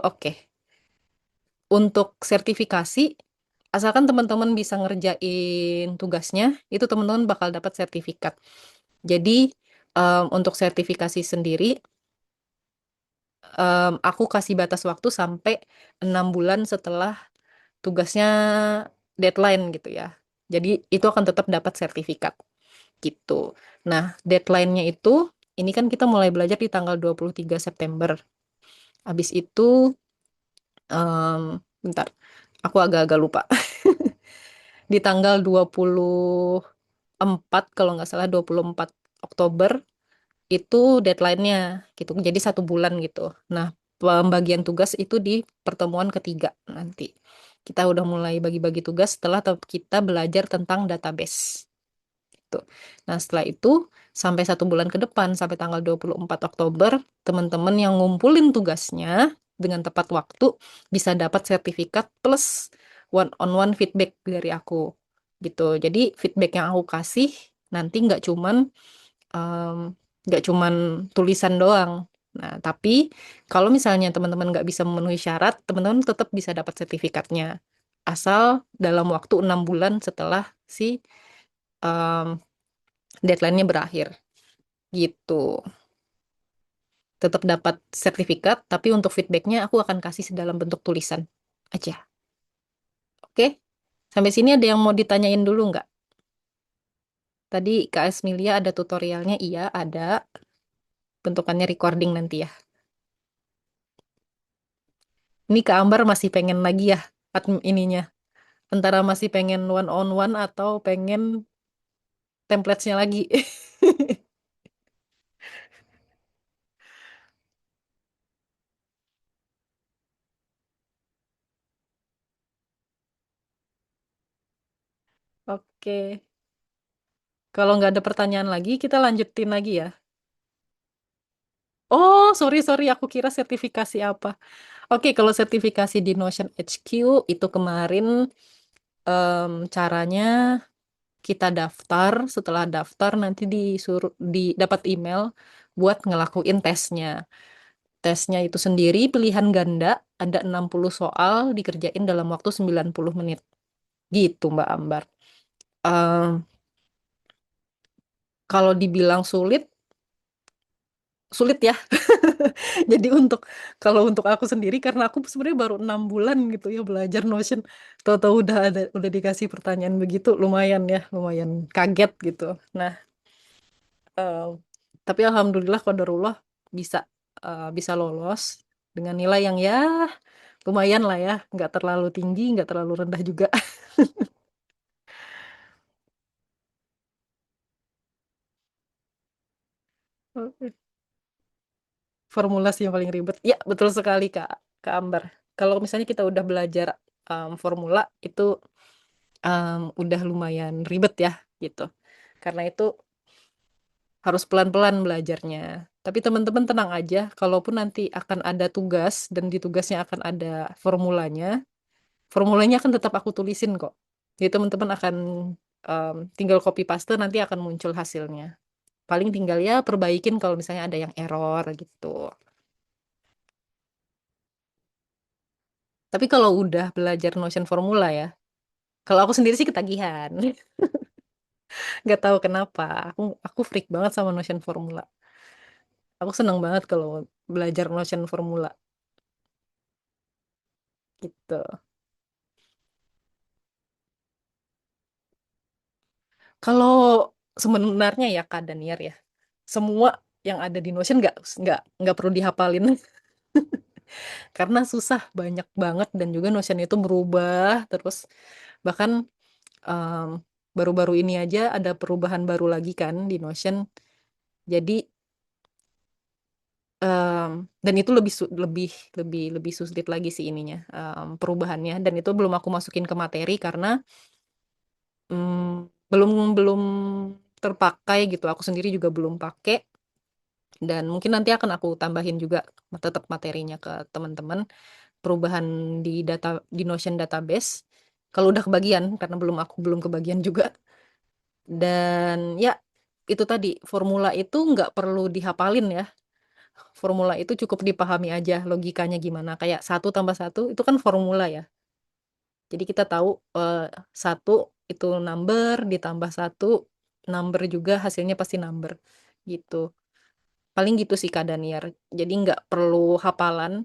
Oke. Untuk sertifikasi, asalkan teman-teman bisa ngerjain tugasnya, itu teman-teman bakal dapat sertifikat. Jadi untuk sertifikasi sendiri aku kasih batas waktu sampai 6 bulan setelah tugasnya deadline gitu ya. Jadi itu akan tetap dapat sertifikat gitu. Nah, deadline-nya itu ini kan kita mulai belajar di tanggal 23 September. Habis itu bentar. Aku agak-agak lupa. Di tanggal 24 kalau nggak salah 24 Oktober itu deadline-nya gitu. Jadi 1 bulan gitu. Nah, pembagian tugas itu di pertemuan ketiga nanti. Kita udah mulai bagi-bagi tugas setelah kita belajar tentang database. Gitu. Nah, setelah itu sampai 1 bulan ke depan, sampai tanggal 24 Oktober, teman-teman yang ngumpulin tugasnya dengan tepat waktu bisa dapat sertifikat plus one-on-one feedback dari aku. Gitu. Jadi feedback yang aku kasih nanti em, nggak cuman tulisan doang. Nah, tapi kalau misalnya teman-teman nggak bisa memenuhi syarat, teman-teman tetap bisa dapat sertifikatnya. Asal dalam waktu 6 bulan setelah si em, deadline-nya berakhir. Gitu. Tetap dapat sertifikat, tapi untuk feedbacknya aku akan kasih dalam bentuk tulisan aja. Oke? Sampai sini ada yang mau ditanyain dulu nggak? Tadi Kak Esmilia ada tutorialnya, iya ada. Bentukannya recording nanti ya. Ini Kak Ambar masih pengen lagi ya ininya. Antara masih pengen one on one atau pengen templates-nya lagi. Oke. Kalau nggak ada pertanyaan lagi, kita lanjutin lagi ya. Oh, sorry, sorry. Aku kira sertifikasi apa. Oke, kalau sertifikasi di Notion HQ itu kemarin caranya kita daftar. Setelah daftar nanti disuruh dapat email buat ngelakuin tesnya. Tesnya itu sendiri pilihan ganda, ada 60 soal dikerjain dalam waktu 90 menit. Gitu, Mbak Ambar. Em, Kalau dibilang sulit, sulit ya. Jadi kalau untuk aku sendiri karena aku sebenarnya baru 6 bulan gitu ya belajar Notion, tahu-tahu udah dikasih pertanyaan begitu, lumayan ya, lumayan kaget gitu. Nah, eh, tapi alhamdulillah qadarullah bisa bisa lolos dengan nilai yang ya lumayan lah ya, nggak terlalu tinggi, nggak terlalu rendah juga. Formulasi yang paling ribet. Ya, betul sekali Kak Ambar. Kalau misalnya kita udah belajar formula itu udah lumayan ribet ya gitu. Karena itu harus pelan-pelan belajarnya. Tapi teman-teman tenang aja, kalaupun nanti akan ada tugas dan di tugasnya akan ada formulanya, formulanya akan tetap aku tulisin kok. Jadi teman-teman akan tinggal copy paste nanti akan muncul hasilnya. Paling tinggal ya perbaikin kalau misalnya ada yang error gitu. Tapi kalau udah belajar Notion formula ya, kalau aku sendiri sih ketagihan. Nggak tahu kenapa. Aku freak banget sama Notion formula. Aku seneng banget kalau belajar Notion formula gitu. Kalau sebenarnya ya Kak Daniar ya, semua yang ada di Notion nggak perlu dihafalin karena susah banyak banget dan juga Notion itu berubah terus bahkan em, baru-baru ini aja ada perubahan baru lagi kan di Notion. Jadi em, dan itu lebih sulit lagi sih ininya perubahannya dan itu belum aku masukin ke materi karena belum belum terpakai gitu. Aku sendiri juga belum pakai dan mungkin nanti akan aku tambahin juga tetap materinya ke teman-teman perubahan di Notion database. Kalau udah kebagian karena belum kebagian juga dan ya itu tadi formula itu nggak perlu dihafalin ya. Formula itu cukup dipahami aja logikanya gimana. Kayak satu tambah satu itu kan formula ya. Jadi kita tahu satu itu number ditambah satu number juga hasilnya pasti number gitu. Paling gitu sih Kak Daniar. Jadi nggak perlu hafalan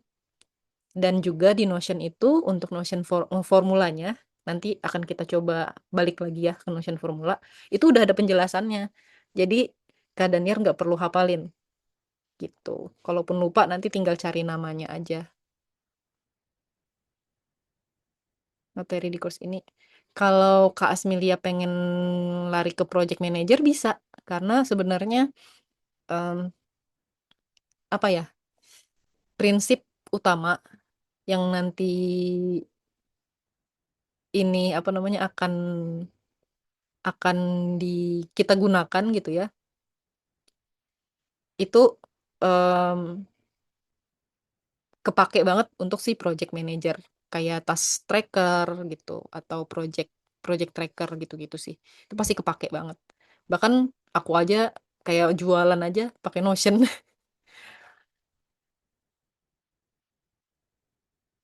dan juga di Notion itu untuk Notion formulanya nanti akan kita coba balik lagi ya ke Notion formula. Itu udah ada penjelasannya. Jadi Kak Daniar nggak perlu hafalin gitu. Kalaupun lupa nanti tinggal cari namanya aja. Materi di course ini. Kalau Kak Asmilia pengen lari ke project manager bisa, karena sebenarnya em, apa ya prinsip utama yang nanti ini apa namanya akan di kita gunakan gitu ya, itu em, kepake banget untuk si project manager kayak task tracker gitu atau project project tracker gitu-gitu sih. Itu pasti kepake banget. Bahkan aku aja kayak jualan aja pakai Notion.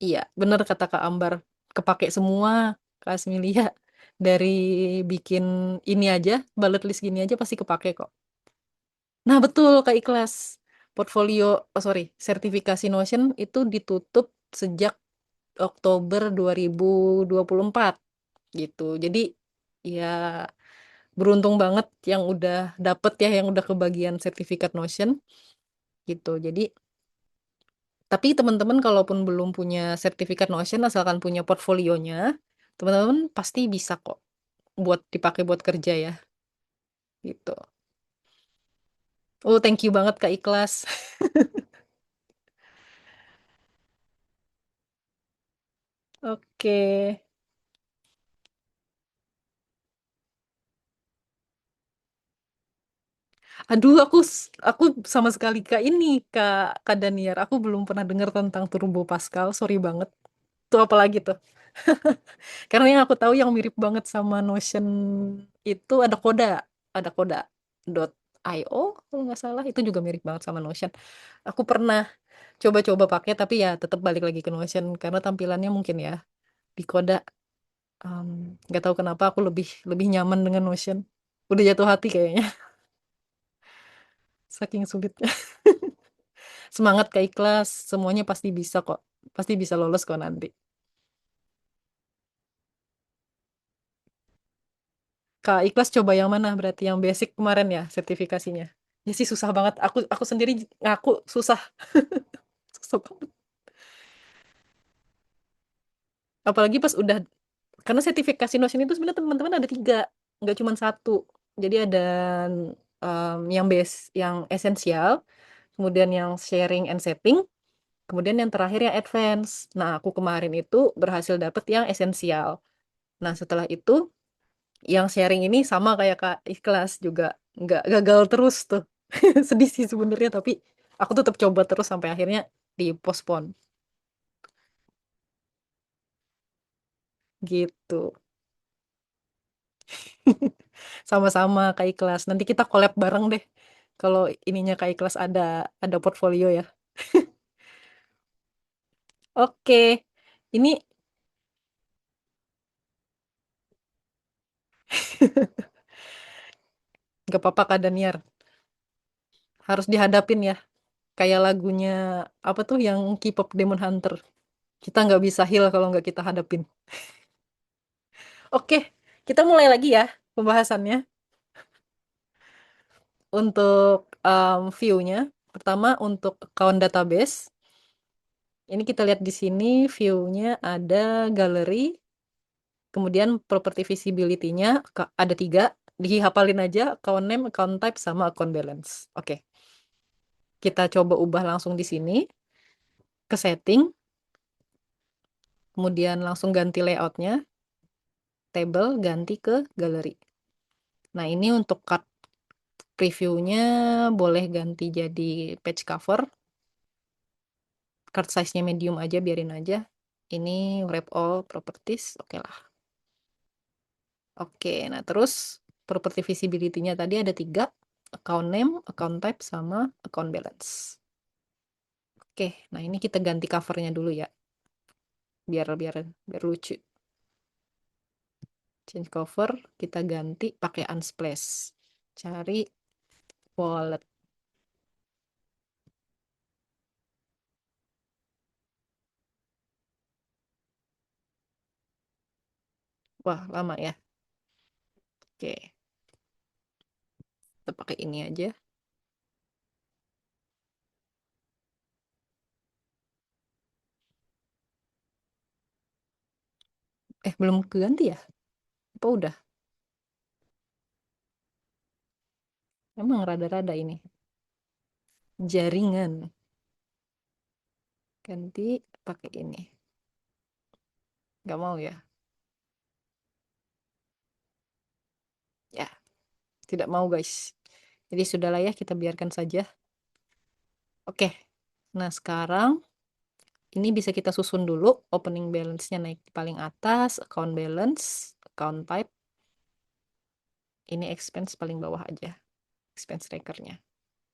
Iya, bener kata Kak Ambar. Kepake semua, Kak Asmilia. Dari bikin ini aja, bullet list gini aja pasti kepake kok. Nah, betul, Kak Ikhlas. portfolio, oh sorry, sertifikasi Notion itu ditutup sejak Oktober 2024 gitu. Jadi ya beruntung banget yang udah dapet ya, yang udah kebagian sertifikat Notion gitu. Jadi tapi teman-teman kalaupun belum punya sertifikat Notion, asalkan punya portfolionya, teman-teman pasti bisa kok buat dipakai buat kerja ya, gitu. Oh, thank you banget Kak Ikhlas. Oke. Aduh, aku sama sekali Kak ini Kak Kak Daniar, aku belum pernah dengar tentang Turbo Pascal. Sorry banget. Tuh apalagi tuh? Karena yang aku tahu yang mirip banget sama Notion itu ada Koda.io kalau nggak salah, itu juga mirip banget sama Notion. Aku pernah coba-coba pakai tapi ya tetap balik lagi ke Notion karena tampilannya mungkin ya di Koda em, nggak tahu kenapa aku lebih lebih nyaman dengan Notion. Udah jatuh hati kayaknya saking sulitnya. Semangat Kak Ikhlas, semuanya pasti bisa kok. Pasti bisa lolos kok nanti. Kak Ikhlas coba yang mana? Berarti yang basic kemarin ya sertifikasinya. Ya sih susah banget. Aku sendiri ngaku susah, susah banget. Apalagi pas udah karena sertifikasi Notion itu sebenarnya teman-teman ada tiga, nggak cuma satu. Jadi ada yang base, yang esensial, kemudian yang sharing and setting, kemudian yang terakhir yang advance. Nah, aku kemarin itu berhasil dapet yang esensial. Nah, setelah itu yang sharing ini sama kayak Kak Ikhlas juga nggak gagal terus tuh. Sedih sih sebenarnya, tapi aku tetap coba terus sampai akhirnya dipospon gitu. Sama-sama Kak Ikhlas. Nanti kita collab bareng deh. Kalau ininya Kak Ikhlas ada portfolio ya. Oke. Ini nggak apa-apa Kak Daniar. Harus dihadapin ya. Kayak lagunya apa tuh yang K-pop Demon Hunter. Kita nggak bisa heal kalau nggak kita hadapin. Oke, kita mulai lagi ya pembahasannya. Untuk view-nya, pertama untuk account database. Ini kita lihat di sini view-nya ada galeri, kemudian property visibility-nya ada tiga. Dihafalin aja account name, account type, sama account balance. Oke, kita coba ubah langsung di sini ke setting, kemudian langsung ganti layout-nya, table ganti ke galeri. Nah, ini untuk card preview-nya boleh ganti jadi page cover. Card size-nya medium aja, biarin aja. Ini wrap all properties, oke lah. Oke, nah terus property visibility-nya tadi ada tiga, account name, account type, sama account balance. Oke, nah ini kita ganti covernya dulu ya, biar biar biar lucu. Change cover, kita ganti pakai unsplash. Cari wallet. Wah, lama ya. Oke, kita pakai ini aja. Belum keganti ya? Apa udah? Emang rada-rada ini. Jaringan. Ganti pakai ini. Nggak mau ya? Ya, tidak mau guys. Jadi sudahlah ya, kita biarkan saja. Oke, nah sekarang ini bisa kita susun dulu. Opening balance-nya naik paling atas, account balance, account type. Ini expense paling bawah aja, expense tracker-nya.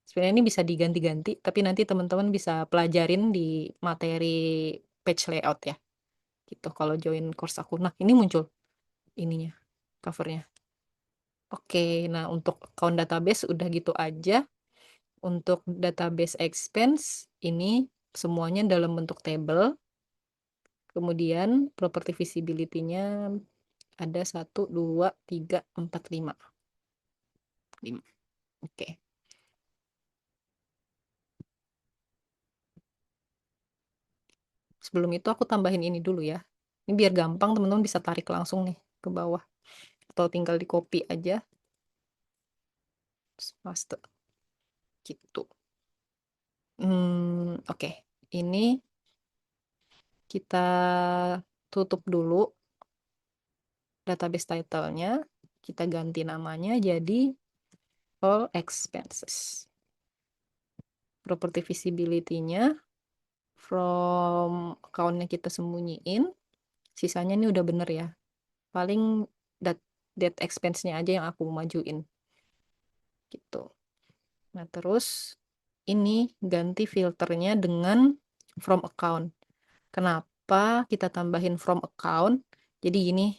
Sebenarnya ini bisa diganti-ganti, tapi nanti teman-teman bisa pelajarin di materi page layout ya. Gitu, kalau join course aku. Nah, ini muncul ininya, covernya. Oke, nah untuk account database udah gitu aja. Untuk database expense, ini semuanya dalam bentuk table. Kemudian property visibility-nya ada 1, 2, 3, 4, 5. 5. Oke. Sebelum itu aku tambahin ini dulu ya. Ini biar gampang teman-teman bisa tarik langsung nih ke bawah. Atau tinggal di copy aja. Terus paste. Gitu. Oke. Ini kita tutup dulu database title-nya. Kita ganti namanya jadi all expenses. Property visibility-nya from account-nya kita sembunyiin. Sisanya ini udah bener ya. Paling date expense-nya aja yang aku majuin. Gitu. Nah, terus ini ganti filternya dengan from account. Kenapa kita tambahin from account? Jadi ini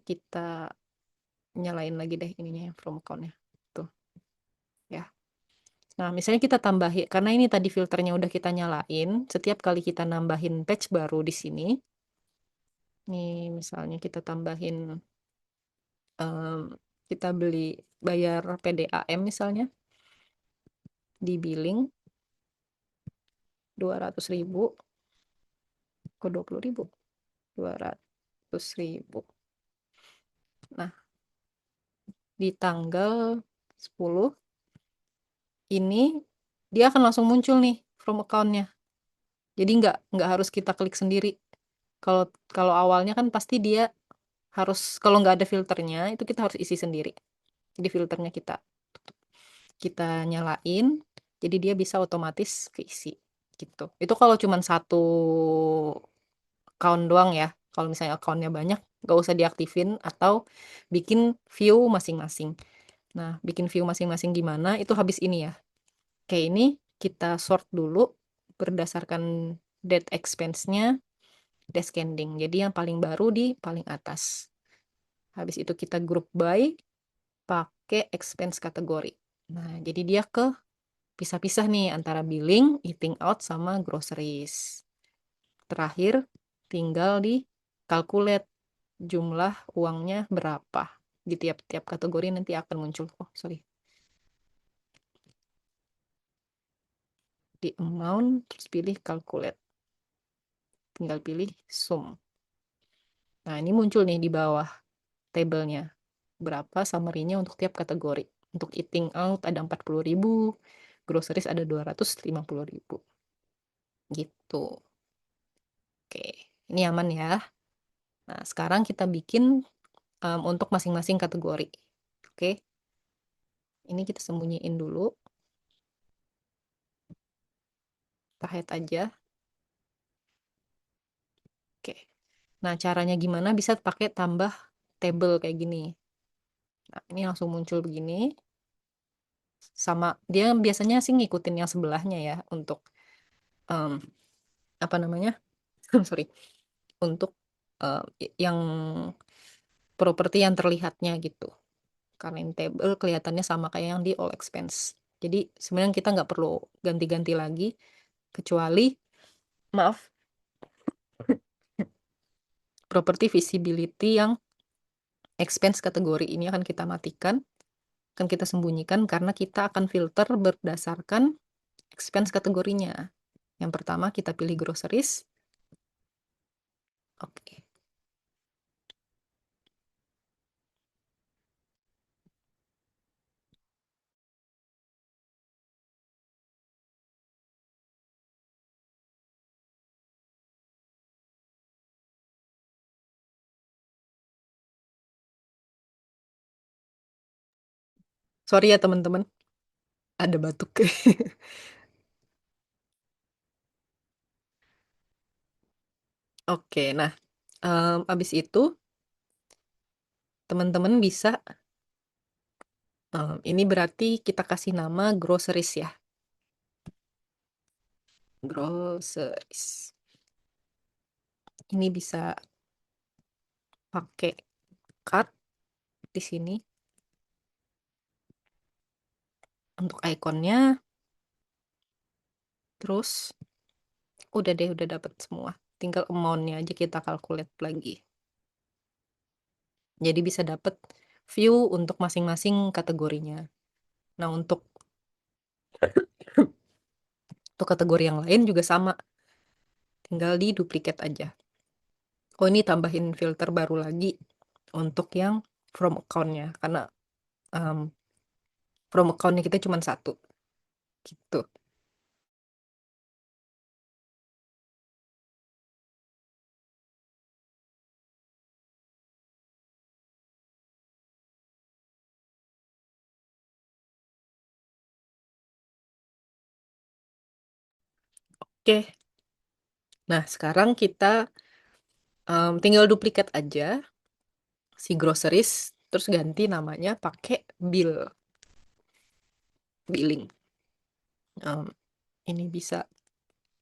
kita nyalain lagi deh ininya from account-nya. Tuh, ya. Nah, misalnya kita tambahin, karena ini tadi filternya udah kita nyalain, setiap kali kita nambahin page baru di sini, nih misalnya kita tambahin, kita bayar PDAM misalnya, di billing 200.000, ke 20.000, 200.000. Nah, di tanggal 10, ini dia akan langsung muncul nih from account-nya. Jadi nggak harus kita klik sendiri. Kalau kalau awalnya kan pasti dia harus, kalau nggak ada filternya itu kita harus isi sendiri. Jadi filternya kita nyalain, jadi dia bisa otomatis keisi gitu. Itu kalau cuma satu account doang ya. Kalau misalnya accountnya banyak, nggak usah diaktifin atau bikin view masing-masing. Nah, bikin view masing-masing gimana? Itu habis ini ya. Kayak ini kita sort dulu berdasarkan date expense-nya descending. Jadi yang paling baru di paling atas. Habis itu kita group by pakai expense kategori. Nah, jadi dia pisah-pisah nih antara billing, eating out, sama groceries. Terakhir, tinggal di calculate jumlah uangnya berapa. Di tiap-tiap kategori nanti akan muncul. Oh, sorry. Di amount, terus pilih calculate. Tinggal pilih sum. Nah, ini muncul nih di bawah tabelnya. Berapa summary-nya untuk tiap kategori. Untuk eating out ada 40.000, groceries ada 250.000. Gitu. Oke, ini aman ya. Nah, sekarang kita bikin untuk masing-masing kategori. Oke, ini kita sembunyiin dulu. Kita hide aja. Oke. Nah, caranya gimana bisa pakai tambah table kayak gini. Nah, ini langsung muncul begini. Sama, dia biasanya sih ngikutin yang sebelahnya ya untuk um, apa namanya? Sorry. Untuk yang properti yang terlihatnya gitu. Karena ini table kelihatannya sama kayak yang di all expense. Jadi sebenarnya kita nggak perlu ganti-ganti lagi, kecuali, maaf, property visibility yang expense kategori ini akan kita matikan, akan kita sembunyikan karena kita akan filter berdasarkan expense kategorinya. Yang pertama kita pilih groceries. Oke. Sorry ya teman-teman, ada batuk. Oke, nah, abis itu teman-teman bisa, ini berarti kita kasih nama groceries ya. Groceries. Ini bisa pakai cart di sini. untuk ikonnya. Terus udah deh, udah dapet semua. Tinggal amount-nya aja kita calculate lagi. Jadi bisa dapet view untuk masing-masing kategorinya. Nah, untuk kategori yang lain juga sama. Tinggal di duplicate aja. Oh, ini tambahin filter baru lagi untuk yang from account-nya. Karena um, from account-nya kita cuma satu. Gitu. Oke. Nah, sekarang kita tinggal duplikat aja si groceries. Terus ganti namanya pakai billing. Em, ini bisa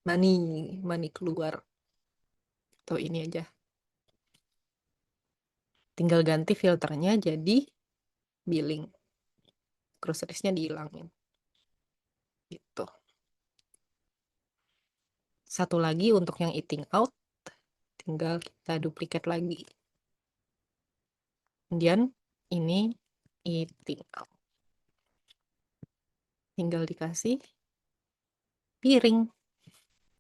money, money keluar. Atau ini aja. Tinggal ganti filternya jadi billing. Groceries-nya dihilangin. Gitu. Satu lagi untuk yang eating out, tinggal kita duplikat lagi. Kemudian ini eating out. Tinggal dikasih piring.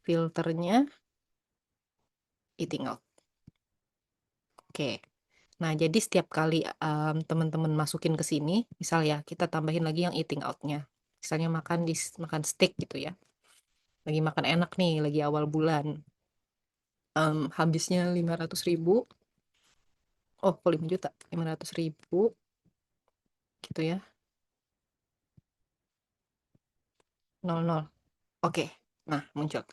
Filternya eating out. Oke. Nah, jadi setiap kali teman-teman masukin ke sini, misal ya, kita tambahin lagi yang eating out-nya. Misalnya makan steak gitu ya. Lagi makan enak nih, lagi awal bulan. Habisnya 500.000. Oh, kok 5 juta? 500.000 gitu ya. 00. Oke. Nah, muncul.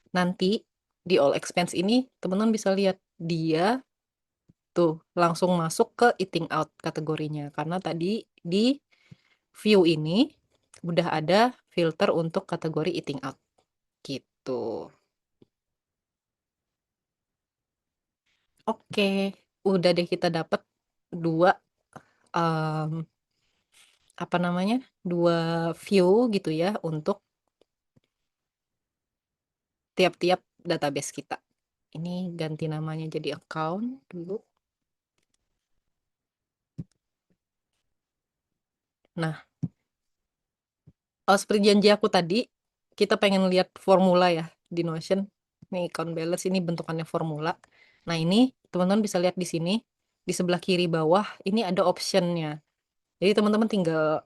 Nanti di all expense ini, teman-teman bisa lihat dia tuh langsung masuk ke eating out kategorinya. Karena tadi di view ini udah ada filter untuk kategori eating out. Gitu. Oke. Udah deh kita dapat dua em, apa namanya? Dua view gitu ya untuk tiap-tiap database kita. Ini ganti namanya jadi account dulu. Nah, seperti janji aku tadi, kita pengen lihat formula ya di Notion. Nih account balance ini bentukannya formula. Nah, ini teman-teman bisa lihat di sini, di sebelah kiri bawah ini ada optionnya. Jadi teman-teman tinggal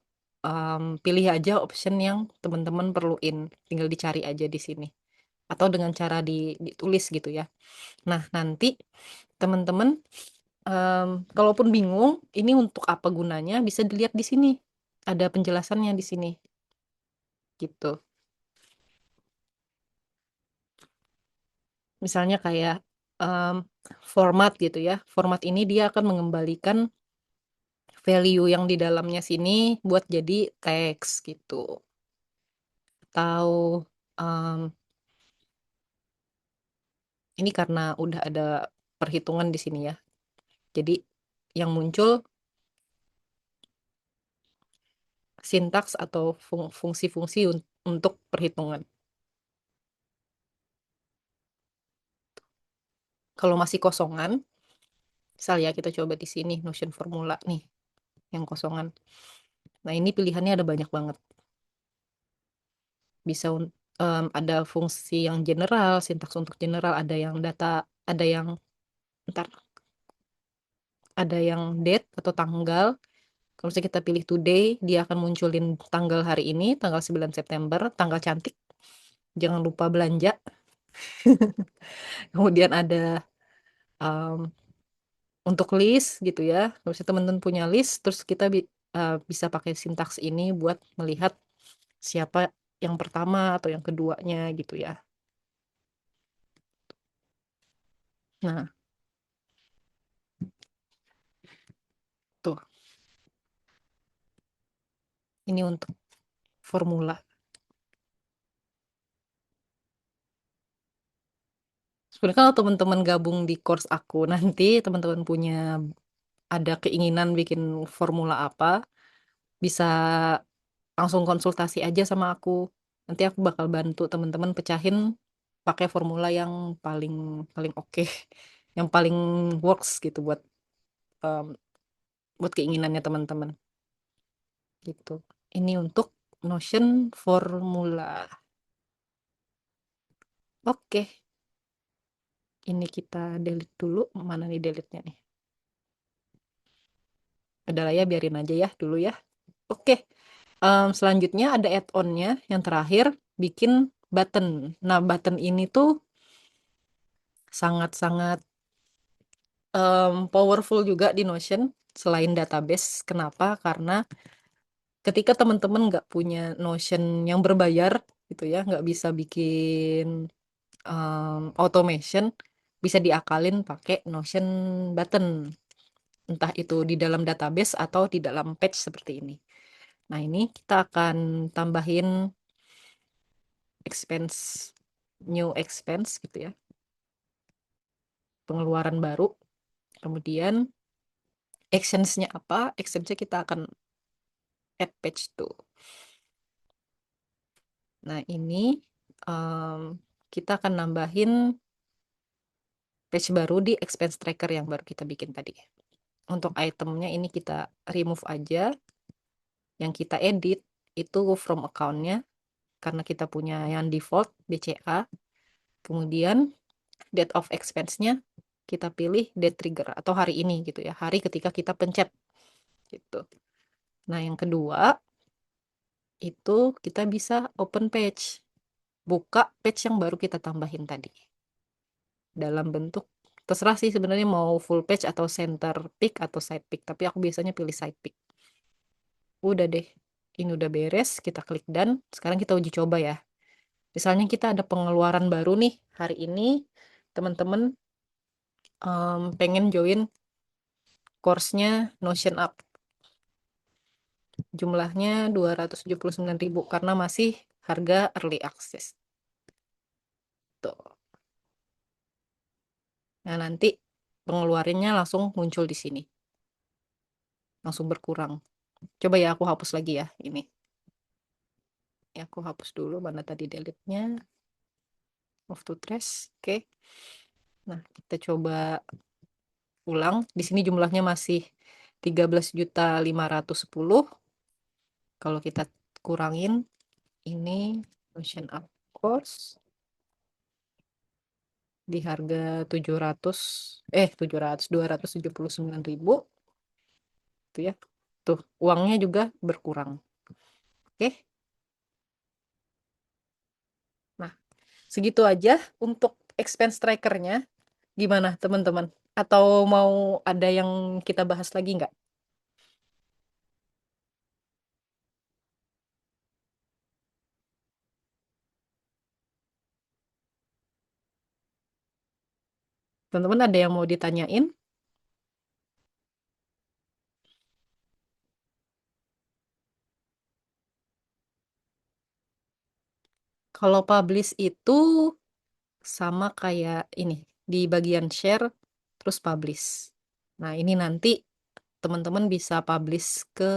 pilih aja option yang teman-teman perluin, tinggal dicari aja di sini. Atau dengan cara ditulis gitu ya. Nah, nanti teman-teman kalaupun bingung ini untuk apa gunanya, bisa dilihat di sini. Ada penjelasannya di sini. Gitu. Misalnya kayak em, format gitu ya. Format ini dia akan mengembalikan value yang di dalamnya sini buat jadi teks gitu. Atau em, ini karena udah ada perhitungan di sini ya. Jadi yang muncul sintaks atau fungsi-fungsi untuk perhitungan. Kalau masih kosongan, misal ya kita coba di sini Notion formula nih yang kosongan. Nah, ini pilihannya ada banyak banget. Bisa ada fungsi yang general, sintaks untuk general, ada yang data, ada yang ntar, ada yang date atau tanggal. Kalau misalnya kita pilih today, dia akan munculin tanggal hari ini, tanggal 9 September, tanggal cantik. Jangan lupa belanja. Kemudian ada um, untuk list gitu ya. Kalau misalnya teman-teman punya list, terus kita bisa pakai sintaks ini buat melihat siapa yang pertama atau yang keduanya gitu ya. Nah, tuh, ini untuk formula. Sebenarnya kalau teman-teman gabung di course aku nanti, teman-teman punya ada keinginan bikin formula apa, bisa langsung konsultasi aja sama aku. Nanti aku bakal bantu teman-teman pecahin pakai formula yang paling paling oke, yang paling works gitu em, buat keinginannya teman-teman gitu. Ini untuk Notion formula. Oke, ini kita delete dulu. Mana nih delete-nya nih? Udah lah ya, biarin aja ya dulu ya. Oke, selanjutnya ada add-on-nya yang terakhir, bikin button. Nah, button ini tuh sangat-sangat powerful juga di Notion selain database. Kenapa? Karena ketika teman-teman nggak punya Notion yang berbayar gitu ya, nggak bisa bikin automation, bisa diakalin pakai Notion button. Entah itu di dalam database atau di dalam page seperti ini. Nah, ini kita akan tambahin expense, new expense gitu ya, pengeluaran baru. Kemudian actionsnya apa? Actionsnya kita akan add page tuh. Nah, ini em, kita akan nambahin page baru di expense tracker yang baru kita bikin tadi. Untuk itemnya ini kita remove aja. Yang kita edit itu from account-nya, karena kita punya yang default BCA. Kemudian date of expense-nya kita pilih date trigger atau hari ini gitu ya, hari ketika kita pencet gitu. Nah, yang kedua itu kita bisa open page, buka page yang baru kita tambahin tadi dalam bentuk, terserah sih sebenarnya mau full page atau center pick atau side pick, tapi aku biasanya pilih side pick. Udah deh, ini udah beres, kita klik done. Sekarang kita uji coba ya. Misalnya kita ada pengeluaran baru nih hari ini, teman-teman pengen join course-nya Notion Up. Jumlahnya 279.000 karena masih harga early access. Tuh. Nah, nanti pengeluarannya langsung muncul di sini. Langsung berkurang. Coba ya aku hapus lagi ya ini. Ya, aku hapus dulu mana tadi delete-nya. Move to trash. Oke. Nah, kita coba ulang. Di sini jumlahnya masih 13.510. Kalau kita kurangin ini Notion Up course di harga 279.000 itu ya. Tuh, uangnya juga berkurang. Oke. Nah, segitu aja untuk expense trackernya. Gimana, teman-teman? Atau mau ada yang kita bahas lagi nggak? Teman-teman ada yang mau ditanyain? Kalau publish itu sama kayak ini, di bagian share, terus publish. Nah, ini nanti teman-teman bisa publish ke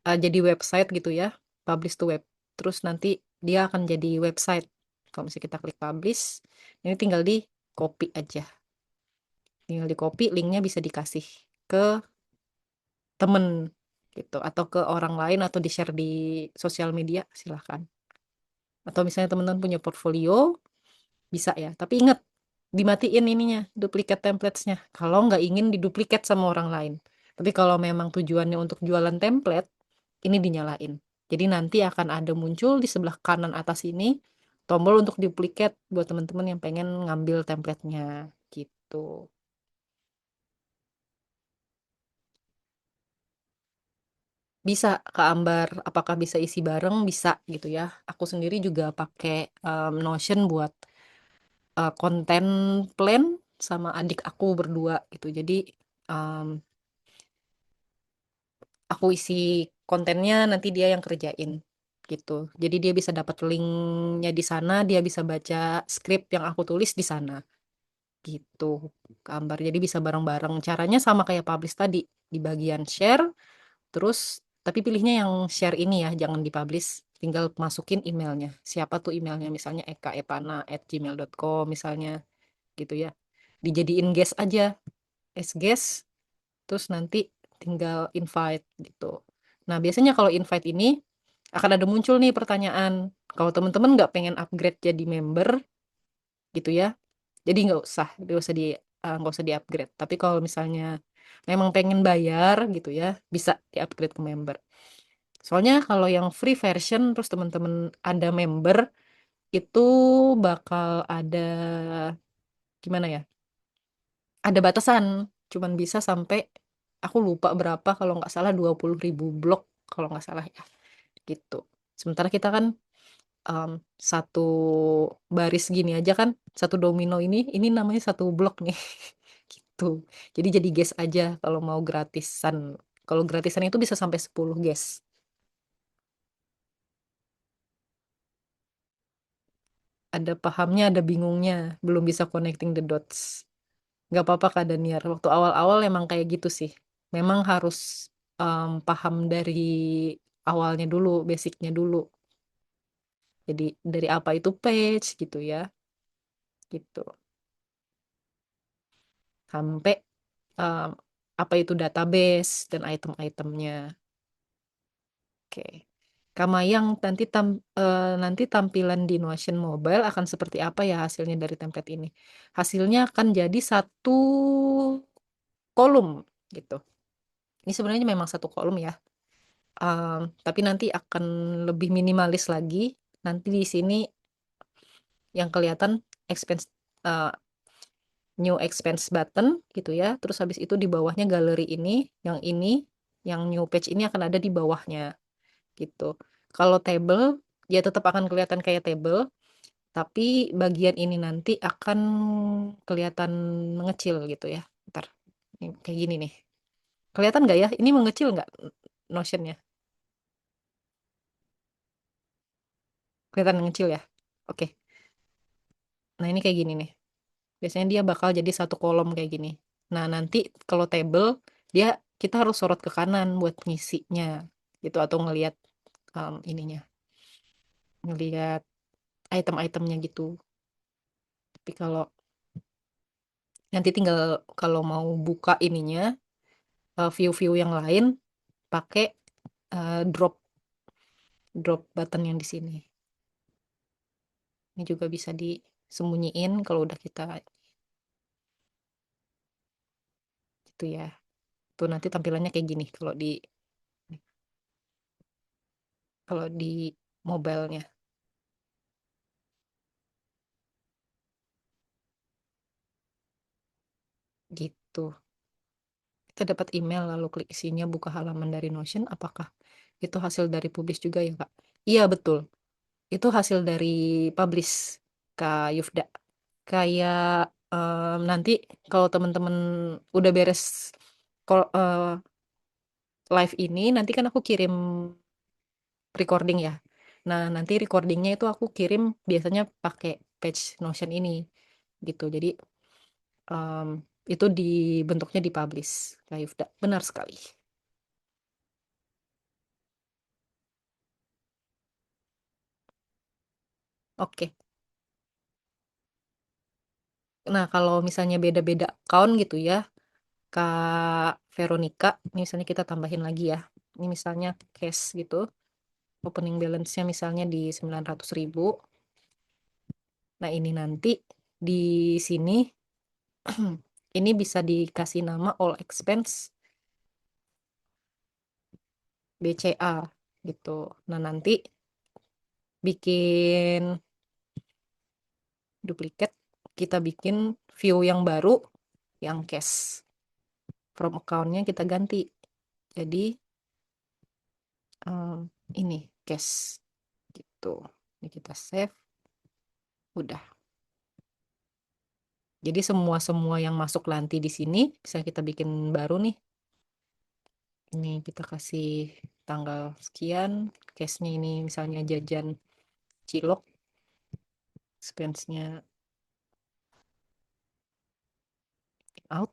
jadi website gitu ya, publish to web. Terus nanti dia akan jadi website. Kalau misalnya kita klik publish, ini tinggal di copy aja. Tinggal di copy, linknya bisa dikasih ke temen gitu, atau ke orang lain, atau di share di sosial media, silahkan. Atau misalnya teman-teman punya portfolio, bisa ya. Tapi ingat, dimatiin ininya, duplicate templates-nya. Kalau nggak ingin diduplikat sama orang lain. Tapi kalau memang tujuannya untuk jualan template, ini dinyalain. Jadi nanti akan ada muncul di sebelah kanan atas ini, tombol untuk duplicate buat teman-teman yang pengen ngambil template-nya gitu. Bisa ke Ambar, apakah bisa isi bareng? Bisa gitu ya. Aku sendiri juga pakai Notion buat konten plan sama adik aku berdua gitu. Jadi em, aku isi kontennya, nanti dia yang kerjain gitu. Jadi dia bisa dapat linknya di sana, dia bisa baca skrip yang aku tulis di sana gitu. Gambar. Jadi bisa bareng-bareng. Caranya sama kayak publish tadi, di bagian share, terus Tapi pilihnya yang share ini ya, jangan dipublish. Tinggal masukin emailnya. Siapa tuh emailnya? Misalnya ekaepana@gmail.com misalnya gitu ya. Dijadiin guest aja, as guest, terus nanti tinggal invite gitu. Nah, biasanya kalau invite ini akan ada muncul nih pertanyaan. Kalau teman-teman nggak pengen upgrade jadi member gitu ya, jadi nggak usah di upgrade. Tapi kalau misalnya memang pengen bayar gitu ya, bisa di upgrade ke member. Soalnya kalau yang free version terus teman-teman ada member itu bakal ada gimana ya? Ada batasan, cuman bisa sampai aku lupa berapa, kalau nggak salah 20.000 blok kalau nggak salah ya gitu. Sementara kita kan em, satu baris gini aja kan, satu domino ini namanya satu blok nih gitu. Jadi guess aja kalau mau gratisan. Kalau gratisan itu bisa sampai 10 guess. Ada pahamnya, ada bingungnya, belum bisa connecting the dots. Nggak apa-apa Kak Daniar. Waktu awal-awal emang kayak gitu sih. Memang harus paham dari awalnya dulu, basicnya dulu. Jadi dari apa itu page gitu ya, gitu. Sampai em, apa itu database dan item-itemnya. Oke. Kamayang nanti tampilan di Notion Mobile akan seperti apa ya hasilnya dari template ini? Hasilnya akan jadi satu kolom gitu. Ini sebenarnya memang satu kolom ya. Tapi nanti akan lebih minimalis lagi. Nanti di sini yang kelihatan expense uh, new expense button gitu ya. Terus habis itu di bawahnya galeri ini, yang new page ini akan ada di bawahnya gitu. Kalau table ya tetap akan kelihatan kayak table, tapi bagian ini nanti akan kelihatan mengecil gitu ya. Ntar, ini kayak gini nih. Kelihatan nggak ya? Ini mengecil nggak Notionnya? Kelihatan mengecil ya? Oke. Nah ini kayak gini nih. Biasanya dia bakal jadi satu kolom kayak gini. Nah, nanti kalau table dia kita harus sorot ke kanan buat ngisinya gitu atau ngelihat ininya, ngelihat item-itemnya gitu. Tapi kalau nanti tinggal kalau mau buka ininya view-view yang lain pakai drop drop button yang di sini. Ini juga bisa disembunyiin kalau udah kita gitu ya. Tuh nanti tampilannya kayak gini kalau di mobilenya gitu. Kita dapat email lalu klik isinya buka halaman dari Notion. Apakah itu hasil dari publish juga ya, Kak? Iya, betul. Itu hasil dari publish, Kak Yufda. Kayak nanti kalau teman-teman udah beres live ini, nanti kan aku kirim recording ya. Nah, nanti recordingnya itu aku kirim biasanya pakai page Notion ini gitu. Jadi em, itu bentuknya dipublish, Kak Yufda. Benar sekali. Oke. Nah, kalau misalnya beda-beda account gitu ya, Kak Veronica, ini misalnya kita tambahin lagi ya. Ini misalnya cash gitu, opening balance-nya misalnya di 900.000. Nah, ini nanti di sini, ini bisa dikasih nama all expense BCA gitu. Nah, nanti bikin duplikat, kita bikin view yang baru, yang cash. From account-nya kita ganti. Jadi, ini cash gitu. Ini kita save. Udah. Jadi semua yang masuk nanti di sini bisa kita bikin baru nih. Ini kita kasih tanggal sekian. Case-nya ini misalnya jajan cilok. Expense-nya out.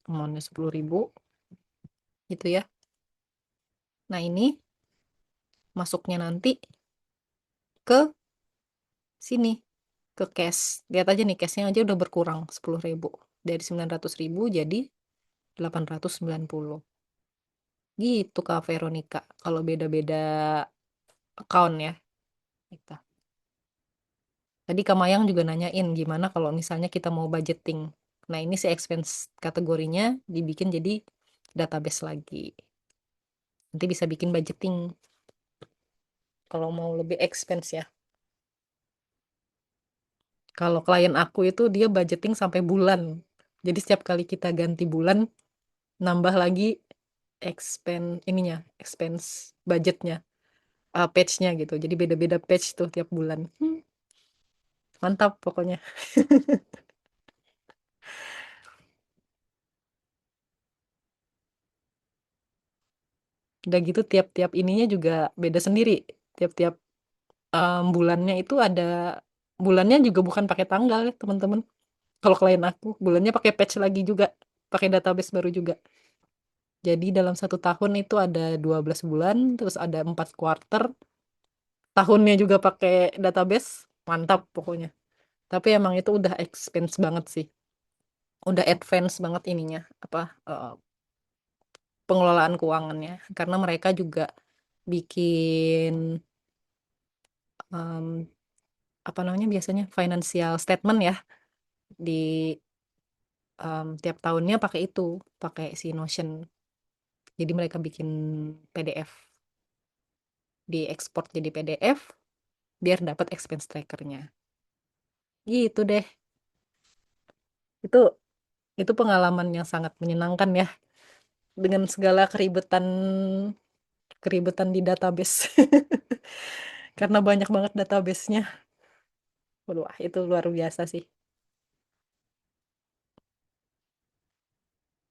Amount-nya 10.000. Gitu ya. Nah, ini masuknya nanti ke sini, ke cash. Lihat aja nih, cashnya aja udah berkurang 10.000. Dari 900.000 jadi 890. Gitu, Kak Veronica. Kalau beda-beda account ya. Gitu. Tadi Kak Mayang juga nanyain gimana kalau misalnya kita mau budgeting. Nah, ini si expense kategorinya dibikin jadi database lagi. Nanti bisa bikin budgeting kalau mau lebih expense ya. Kalau klien aku itu dia budgeting sampai bulan. Jadi setiap kali kita ganti bulan, nambah lagi expense budgetnya, page-nya gitu. Jadi beda-beda page tuh tiap bulan. Mantap pokoknya. Udah gitu tiap-tiap ininya juga beda sendiri. Tiap-tiap bulannya itu ada bulannya juga bukan pakai tanggal ya, teman-teman. Kalau klien aku, bulannya pakai patch lagi juga, pakai database baru juga. Jadi dalam 1 tahun itu ada 12 bulan, terus ada 4 quarter, tahunnya juga pakai database, mantap pokoknya. Tapi emang itu udah expense banget sih, udah advance banget ininya, apa pengelolaan keuangannya, karena mereka juga bikin em, apa namanya biasanya financial statement ya di tiap tahunnya pakai itu, pakai si Notion. Jadi mereka bikin PDF, diekspor jadi PDF biar dapat expense trackernya. Gitu deh. Itu itu pengalaman yang sangat menyenangkan ya, dengan segala keribetan keribetan di database. Karena banyak banget databasenya. Waduh, itu luar biasa sih.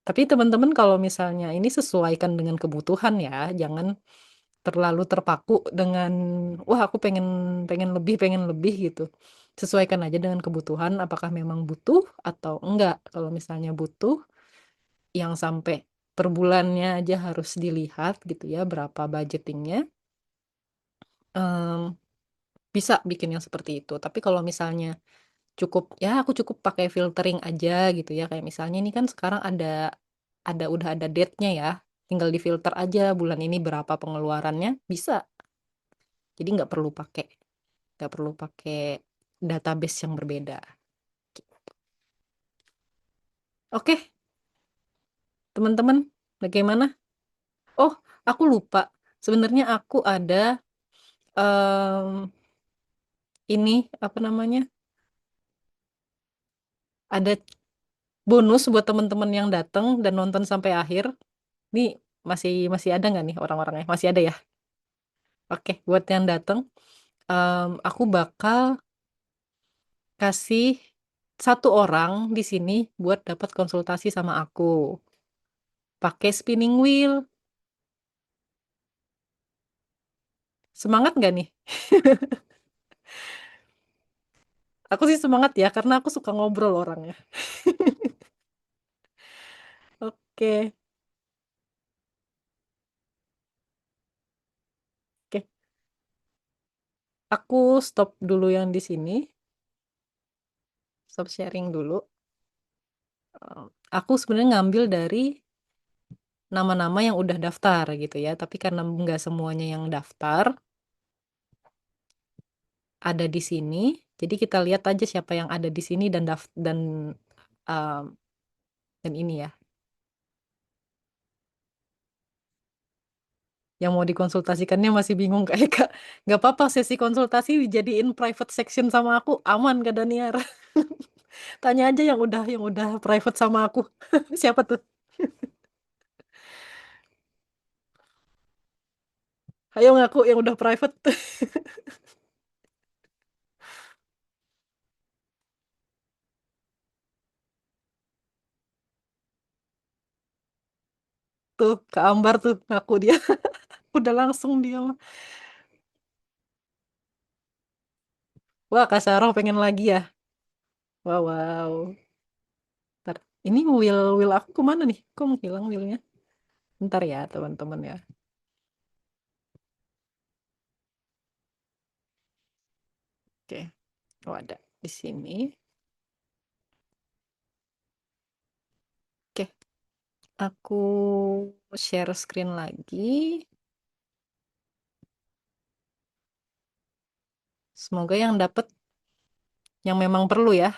Tapi teman-teman kalau misalnya ini sesuaikan dengan kebutuhan ya, jangan terlalu terpaku dengan wah aku pengen pengen lebih gitu. Sesuaikan aja dengan kebutuhan, apakah memang butuh atau enggak. Kalau misalnya butuh, yang sampai per bulannya aja harus dilihat gitu ya, berapa budgetingnya, em, bisa bikin yang seperti itu. Tapi kalau misalnya cukup ya aku cukup pakai filtering aja gitu ya, kayak misalnya ini kan sekarang udah ada date-nya ya, tinggal difilter aja bulan ini berapa pengeluarannya, bisa. Jadi nggak perlu pakai database yang berbeda. Oke, teman-teman, bagaimana? Oh, aku lupa. Sebenarnya aku ada em, ini apa namanya? Ada bonus buat teman-teman yang datang dan nonton sampai akhir. Ini masih masih ada nggak nih orang-orangnya? Masih ada ya? Oke, buat yang datang, aku bakal kasih 1 orang di sini buat dapat konsultasi sama aku. Pakai spinning wheel. Semangat nggak nih? Aku sih semangat ya, karena aku suka ngobrol orangnya. Oke, oke. Aku stop dulu yang di sini. Stop sharing dulu. Eh, Aku sebenarnya ngambil dari nama-nama yang udah daftar gitu ya. Tapi karena nggak semuanya yang daftar ada di sini, jadi kita lihat aja siapa yang ada di sini um, dan ini ya, yang mau dikonsultasikannya masih bingung kayak Kak. Nggak apa-apa sesi konsultasi dijadiin private section sama aku, aman Kak Daniar. Tanya aja yang udah private sama aku. Siapa tuh? Ayo ngaku yang udah private. Tuh, Kak Ambar tuh ngaku dia. Udah langsung dia mah. Wah, Kak Saroh pengen lagi ya. Wow, wow. Ntar. Ini will will aku kemana nih? Kok menghilang willnya? Ntar ya, teman-teman ya. Oke, oh ada di sini. Oke, aku share screen lagi. Semoga yang dapat yang memang perlu ya.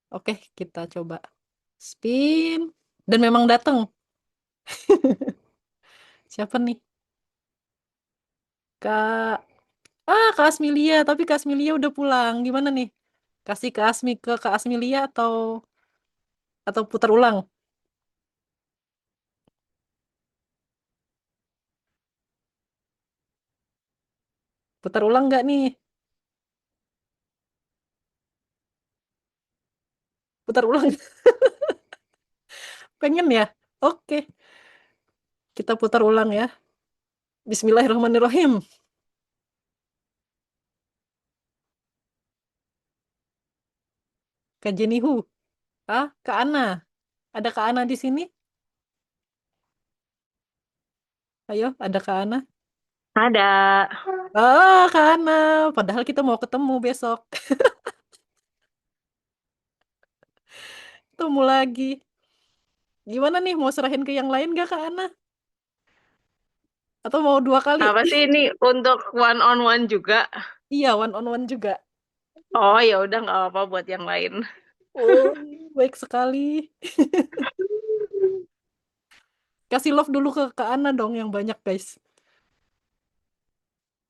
Oke, kita coba spin. Dan memang datang. Siapa nih? Kak. Kak Asmilia. Tapi Kak Asmilia udah pulang. Gimana nih? Kasih ke Kak Asmilia atau putar ulang? Putar ulang nggak nih? Putar ulang. Pengen ya? Oke, kita putar ulang ya. Bismillahirrahmanirrahim. Kak Jenihu. Kak Ana. Ada Kak Ana di sini? Ayo, ada Kak Ana. Ada. Kak Ana. Padahal kita mau ketemu besok. Ketemu lagi. Gimana nih, mau serahin ke yang lain gak Kak Ana? Atau mau 2 kali? Apa sih ini untuk one on one juga? Iya, one on one juga. Oh ya udah nggak apa-apa buat yang lain. Oh, baik sekali. Kasih love dulu ke Kak Ana dong yang banyak, guys.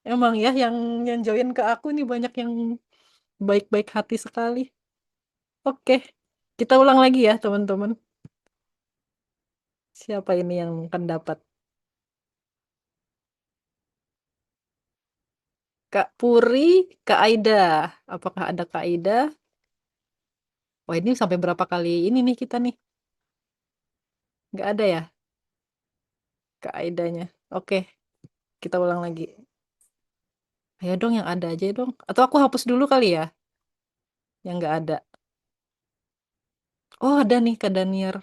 Emang ya, yang join ke aku nih banyak yang baik-baik hati sekali. Oke, kita ulang lagi ya, teman-teman. Siapa ini yang akan dapat? Kak Puri, Kak Aida. Apakah ada Kak Aida? Wah, ini sampai berapa kali ini nih kita nih? Nggak ada ya, Kak Aidanya. Oke, kita ulang lagi. Ayo dong, yang ada aja dong. Atau aku hapus dulu kali ya, yang nggak ada. Oh, ada nih, Kak Daniar.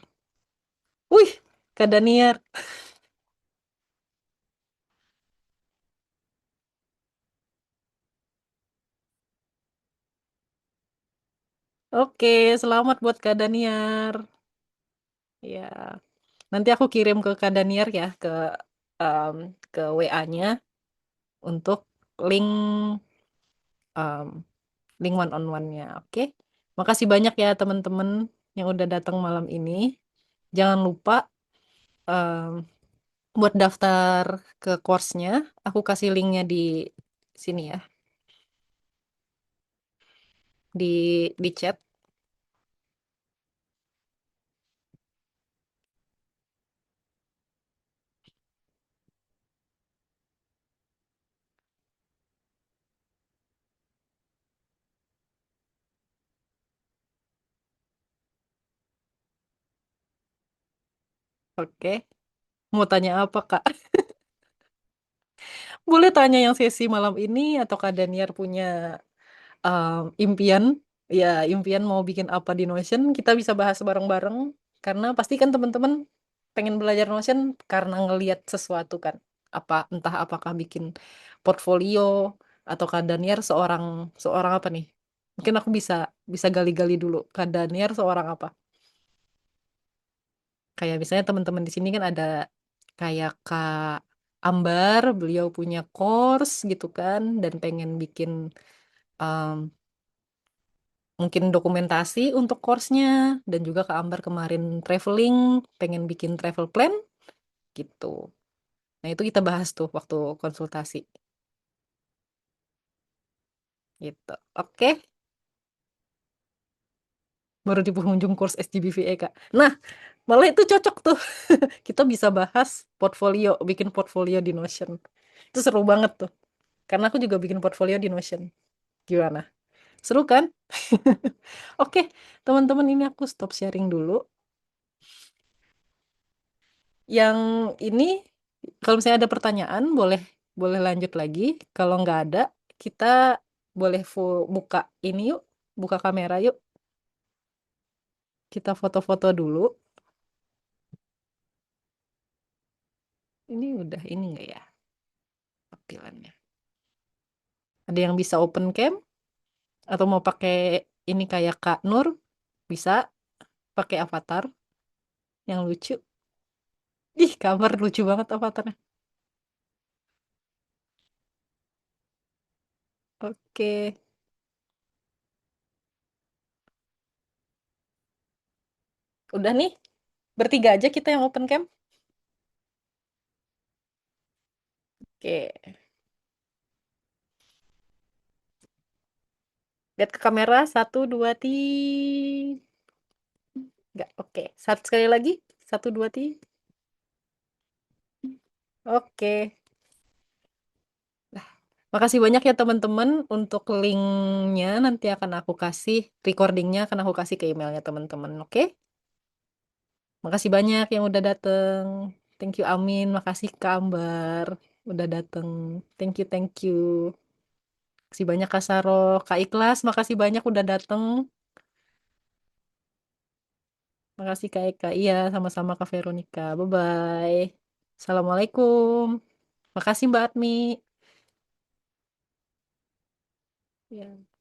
Wih, Kak Daniar. Oke, selamat buat Kak Daniar. Ya, nanti aku kirim ke Kak Daniar ya, em, ke WA-nya untuk link em, link one on one-nya. Oke. Makasih banyak ya teman-teman yang udah datang malam ini. Jangan lupa em, buat daftar ke course-nya, aku kasih linknya di sini ya, di chat. Oke. Mau tanya apa, Kak? Boleh tanya yang sesi malam ini atau Kak Daniar punya impian? Ya, impian mau bikin apa di Notion, kita bisa bahas bareng-bareng. Karena pasti kan teman-teman pengen belajar Notion karena ngelihat sesuatu kan. Entah apakah bikin portfolio atau Kak Daniar seorang seorang apa nih? Mungkin aku bisa bisa gali-gali dulu. Kak Daniar seorang apa? Kayak misalnya teman-teman di sini kan ada kayak Kak Ambar, beliau punya course gitu kan dan pengen bikin um, mungkin dokumentasi untuk course-nya dan juga Kak Ambar kemarin traveling, pengen bikin travel plan gitu. Nah, itu kita bahas tuh waktu konsultasi gitu. Oke, baru di penghujung course SGBVE, Kak. Nah, malah itu cocok tuh. Kita bisa bahas portfolio, bikin portfolio di Notion. Itu seru banget tuh. Karena aku juga bikin portfolio di Notion. Gimana? Seru kan? Oke, teman-teman ini aku stop sharing dulu. Yang ini, kalau misalnya ada pertanyaan, boleh boleh lanjut lagi. Kalau nggak ada, kita boleh buka ini yuk, buka kamera yuk. Kita foto-foto dulu. Ini udah ini nggak ya tampilannya? Ada yang bisa open cam? Atau mau pakai ini kayak Kak Nur, bisa pakai avatar yang lucu. Ih, kabar lucu banget avatarnya. Oke, udah nih. Bertiga aja kita yang open cam. Oke, lihat ke kamera. Satu, dua, tiga. Enggak, oke. Satu sekali lagi. Satu, dua, tiga. Oke. Makasih banyak ya teman-teman untuk linknya nanti akan aku kasih recordingnya akan aku kasih ke emailnya teman-teman. Oke? Makasih banyak yang udah dateng. Thank you Amin. Makasih Kak Ambar udah dateng. Thank you. Makasih banyak Kak Saro. Kak Ikhlas, makasih banyak udah dateng. Makasih Kak Eka. Iya, sama-sama Kak Veronica. Bye-bye. Assalamualaikum. Makasih Mbak Admi. Ya.